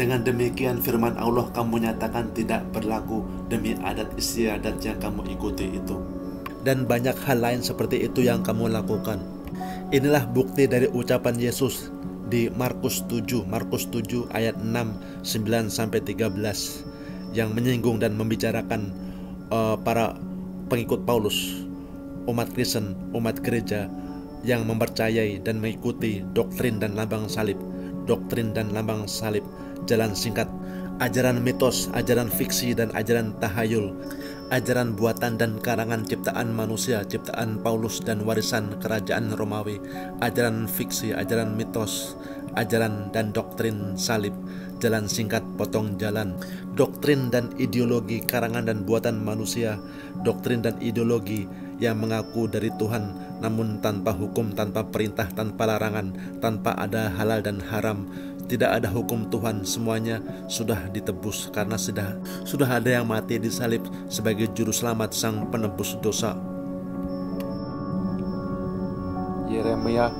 dengan demikian firman Allah kamu nyatakan tidak berlaku demi adat istiadat yang kamu ikuti itu. Dan banyak hal lain seperti itu yang kamu lakukan. Inilah bukti dari ucapan Yesus di Markus 7 ayat 6, 9 sampai 13 yang menyinggung dan membicarakan para pengikut Paulus, umat Kristen, umat gereja yang mempercayai dan mengikuti doktrin dan lambang salib, jalan singkat, ajaran mitos, ajaran fiksi dan ajaran tahayul, ajaran buatan dan karangan ciptaan manusia, ciptaan Paulus dan warisan kerajaan Romawi, ajaran fiksi, ajaran mitos, ajaran dan doktrin salib, jalan singkat, potong jalan, doktrin dan ideologi karangan dan buatan manusia, doktrin dan ideologi yang mengaku dari Tuhan namun tanpa hukum, tanpa perintah, tanpa larangan, tanpa ada halal dan haram. Tidak ada hukum Tuhan, semuanya sudah ditebus karena sudah ada yang mati di salib sebagai juru selamat, sang penebus dosa. Yeremia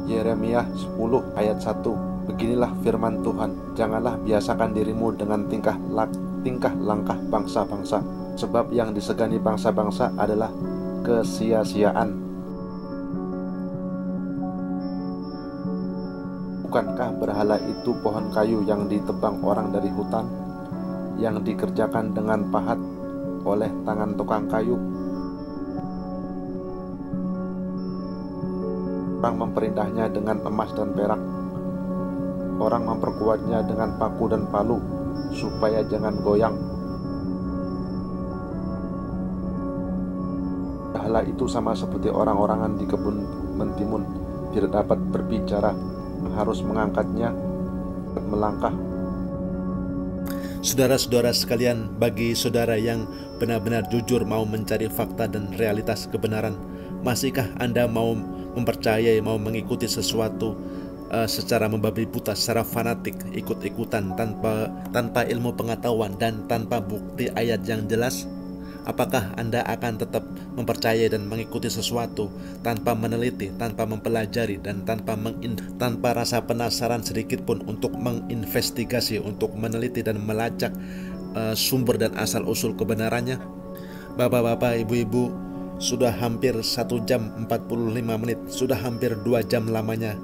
10 ayat 1. Beginilah firman Tuhan, janganlah biasakan dirimu dengan tingkah langkah bangsa-bangsa, sebab yang disegani bangsa-bangsa adalah kesia-siaan. Bukankah berhala itu pohon kayu yang ditebang orang dari hutan, yang dikerjakan dengan pahat oleh tangan tukang kayu? Orang memperindahnya dengan emas dan perak, orang memperkuatnya dengan paku dan palu, supaya jangan goyang. Allah itu sama seperti orang-orangan di kebun mentimun, tidak dapat berbicara, harus mengangkatnya, melangkah. Saudara-saudara sekalian, bagi saudara yang benar-benar jujur mau mencari fakta dan realitas kebenaran, masihkah Anda mau mempercayai, mau mengikuti sesuatu secara membabi buta, secara fanatik, ikut-ikutan tanpa ilmu pengetahuan dan tanpa bukti ayat yang jelas? Apakah Anda akan tetap mempercayai dan mengikuti sesuatu tanpa meneliti, tanpa mempelajari, dan tanpa rasa penasaran sedikit pun untuk menginvestigasi, untuk meneliti dan melacak sumber dan asal-usul kebenarannya? Bapak-bapak, ibu-ibu, sudah hampir 1 jam 45 menit, sudah hampir 2 jam lamanya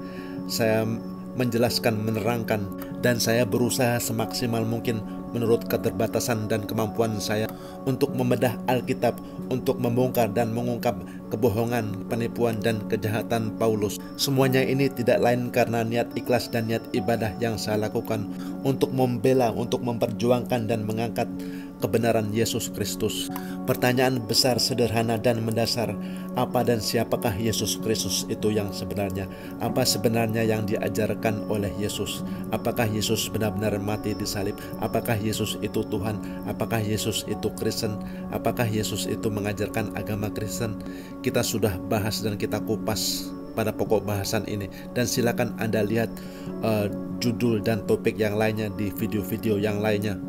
saya menjelaskan, menerangkan, dan saya berusaha semaksimal mungkin menurut keterbatasan dan kemampuan saya untuk membedah Alkitab, untuk membongkar dan mengungkap kebohongan, penipuan, dan kejahatan Paulus. Semuanya ini tidak lain karena niat ikhlas dan niat ibadah yang saya lakukan untuk membela, untuk memperjuangkan dan mengangkat kebenaran Yesus Kristus. Pertanyaan besar, sederhana dan mendasar, apa dan siapakah Yesus Kristus itu yang sebenarnya? Apa sebenarnya yang diajarkan oleh Yesus? Apakah Yesus benar-benar mati di salib? Apakah Yesus itu Tuhan? Apakah Yesus itu Kristen? Apakah Yesus itu mengajarkan agama Kristen? Kita sudah bahas dan kita kupas pada pokok bahasan ini, dan silakan Anda lihat judul dan topik yang lainnya di video-video yang lainnya.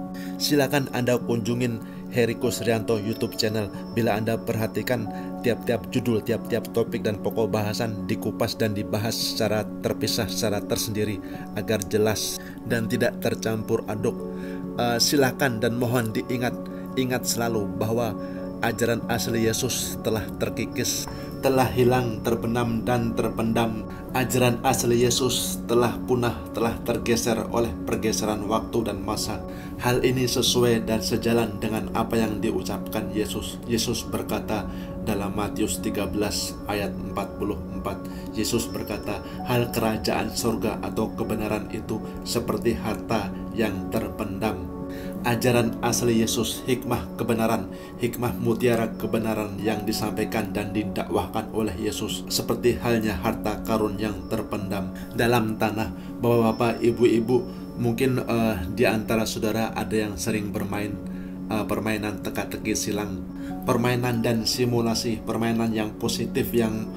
Silakan Anda kunjungin Heriko Srianto YouTube channel. Bila Anda perhatikan, tiap-tiap judul, tiap-tiap topik dan pokok bahasan dikupas dan dibahas secara terpisah, secara tersendiri, agar jelas dan tidak tercampur aduk. Silakan dan mohon ingat selalu bahwa ajaran asli Yesus telah terkikis, telah hilang, terbenam dan terpendam. Ajaran asli Yesus telah punah, telah tergeser oleh pergeseran waktu dan masa. Hal ini sesuai dan sejalan dengan apa yang diucapkan Yesus. Yesus berkata dalam Matius 13 ayat 44. Yesus berkata, hal kerajaan surga atau kebenaran itu seperti harta yang terpendam. Ajaran asli Yesus, hikmah kebenaran, hikmah mutiara kebenaran yang disampaikan dan didakwahkan oleh Yesus, seperti halnya harta karun yang terpendam dalam tanah. Bapak-bapak, ibu-ibu, mungkin di antara saudara ada yang sering bermain permainan teka-teki silang, permainan dan simulasi, permainan yang positif yang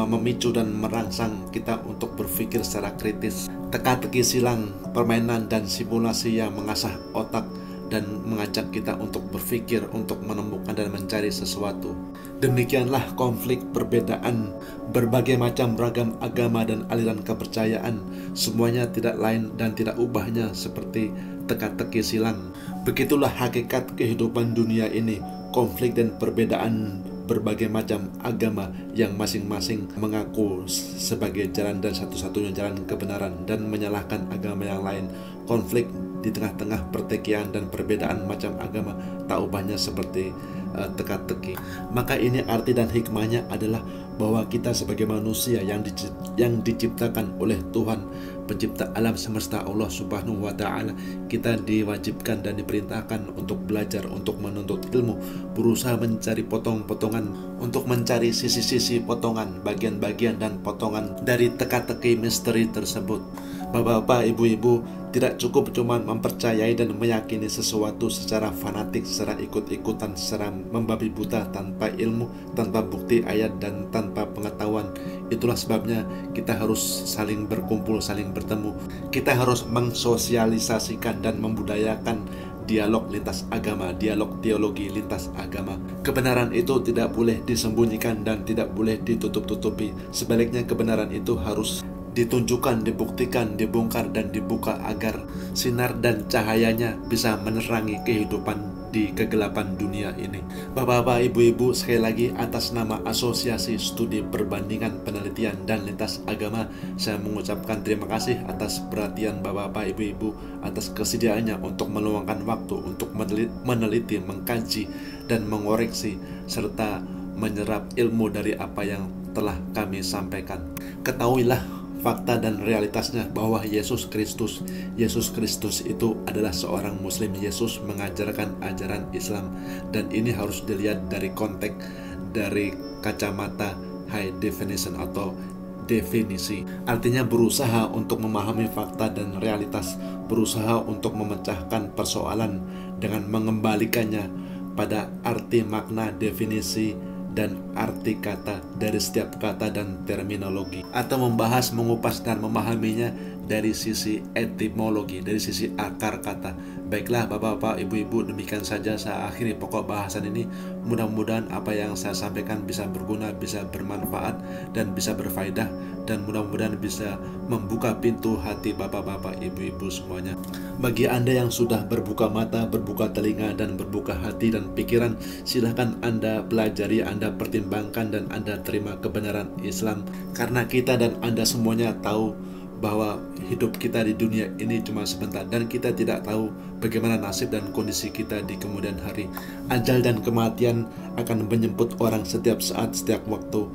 memicu dan merangsang kita untuk berpikir secara kritis. Teka-teki silang, permainan dan simulasi yang mengasah otak dan mengajak kita untuk berpikir, untuk menemukan dan mencari sesuatu. Demikianlah konflik, perbedaan, berbagai macam ragam agama dan aliran kepercayaan, semuanya tidak lain dan tidak ubahnya seperti teka-teki silang. Begitulah hakikat kehidupan dunia ini, konflik dan perbedaan berbagai macam agama yang masing-masing mengaku sebagai jalan dan satu-satunya jalan kebenaran dan menyalahkan agama yang lain. Konflik di tengah-tengah pertikaian dan perbedaan macam agama tak ubahnya seperti teka-teki. Maka ini arti dan hikmahnya adalah bahwa kita sebagai manusia yang diciptakan oleh Tuhan, pencipta alam semesta, Allah Subhanahu wa Ta'ala, kita diwajibkan dan diperintahkan untuk belajar, untuk menuntut ilmu, berusaha mencari potong-potongan, untuk mencari sisi-sisi potongan, bagian-bagian dan potongan dari teka-teki misteri tersebut. Bapak-bapak, ibu-ibu, tidak cukup cuma mempercayai dan meyakini sesuatu secara fanatik, secara ikut-ikutan, secara membabi buta, tanpa ilmu, tanpa bukti ayat, dan tanpa pengetahuan. Itulah sebabnya kita harus saling berkumpul, saling bertemu. Kita harus mensosialisasikan dan membudayakan dialog lintas agama, dialog teologi lintas agama. Kebenaran itu tidak boleh disembunyikan dan tidak boleh ditutup-tutupi. Sebaliknya kebenaran itu harus ditunjukkan, dibuktikan, dibongkar dan dibuka agar sinar dan cahayanya bisa menerangi kehidupan di kegelapan dunia ini. Bapak-bapak, ibu-ibu, sekali lagi atas nama Asosiasi Studi Perbandingan Penelitian dan Lintas Agama, saya mengucapkan terima kasih atas perhatian bapak-bapak, ibu-ibu, atas kesediaannya untuk meluangkan waktu untuk meneliti, mengkaji dan mengoreksi serta menyerap ilmu dari apa yang telah kami sampaikan. Ketahuilah fakta dan realitasnya bahwa Yesus Kristus itu adalah seorang Muslim. Yesus mengajarkan ajaran Islam, dan ini harus dilihat dari konteks, dari kacamata high definition atau definisi. Artinya berusaha untuk memahami fakta dan realitas, berusaha untuk memecahkan persoalan dengan mengembalikannya pada arti makna, definisi, dan arti kata dari setiap kata dan terminologi, atau membahas, mengupas, dan memahaminya dari sisi etimologi, dari sisi akar kata. Baiklah Bapak-bapak, Ibu-ibu, demikian saja saya akhiri pokok bahasan ini. Mudah-mudahan apa yang saya sampaikan bisa berguna, bisa bermanfaat, dan bisa berfaedah, dan mudah-mudahan bisa membuka pintu hati Bapak-bapak, Ibu-ibu semuanya. Bagi Anda yang sudah berbuka mata, berbuka telinga, dan berbuka hati dan pikiran, silahkan Anda pelajari, Anda pertimbangkan, dan Anda terima kebenaran Islam. Karena kita dan Anda semuanya tahu bahwa hidup kita di dunia ini cuma sebentar, dan kita tidak tahu bagaimana nasib dan kondisi kita di kemudian hari. Ajal dan kematian akan menjemput orang setiap saat, setiap waktu.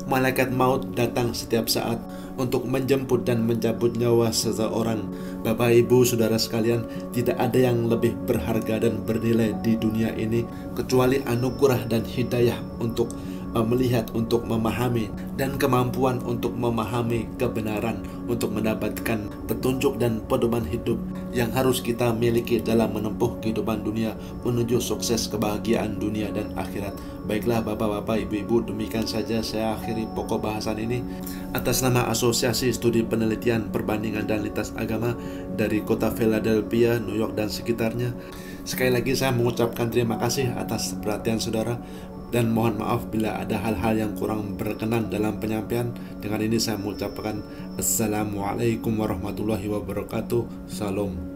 Malaikat maut datang setiap saat untuk menjemput dan mencabut nyawa seseorang. Bapak, Ibu, saudara sekalian, tidak ada yang lebih berharga dan bernilai di dunia ini kecuali anugerah dan hidayah untuk melihat, untuk memahami, dan kemampuan untuk memahami kebenaran, untuk mendapatkan petunjuk dan pedoman hidup yang harus kita miliki dalam menempuh kehidupan dunia menuju sukses kebahagiaan dunia dan akhirat. Baiklah Bapak-bapak, Ibu-ibu, demikian saja saya akhiri pokok bahasan ini atas nama Asosiasi Studi Penelitian Perbandingan dan Lintas Agama dari kota Philadelphia, New York, dan sekitarnya. Sekali lagi saya mengucapkan terima kasih atas perhatian saudara, dan mohon maaf bila ada hal-hal yang kurang berkenan dalam penyampaian. Dengan ini saya mengucapkan Assalamualaikum warahmatullahi wabarakatuh. Salam.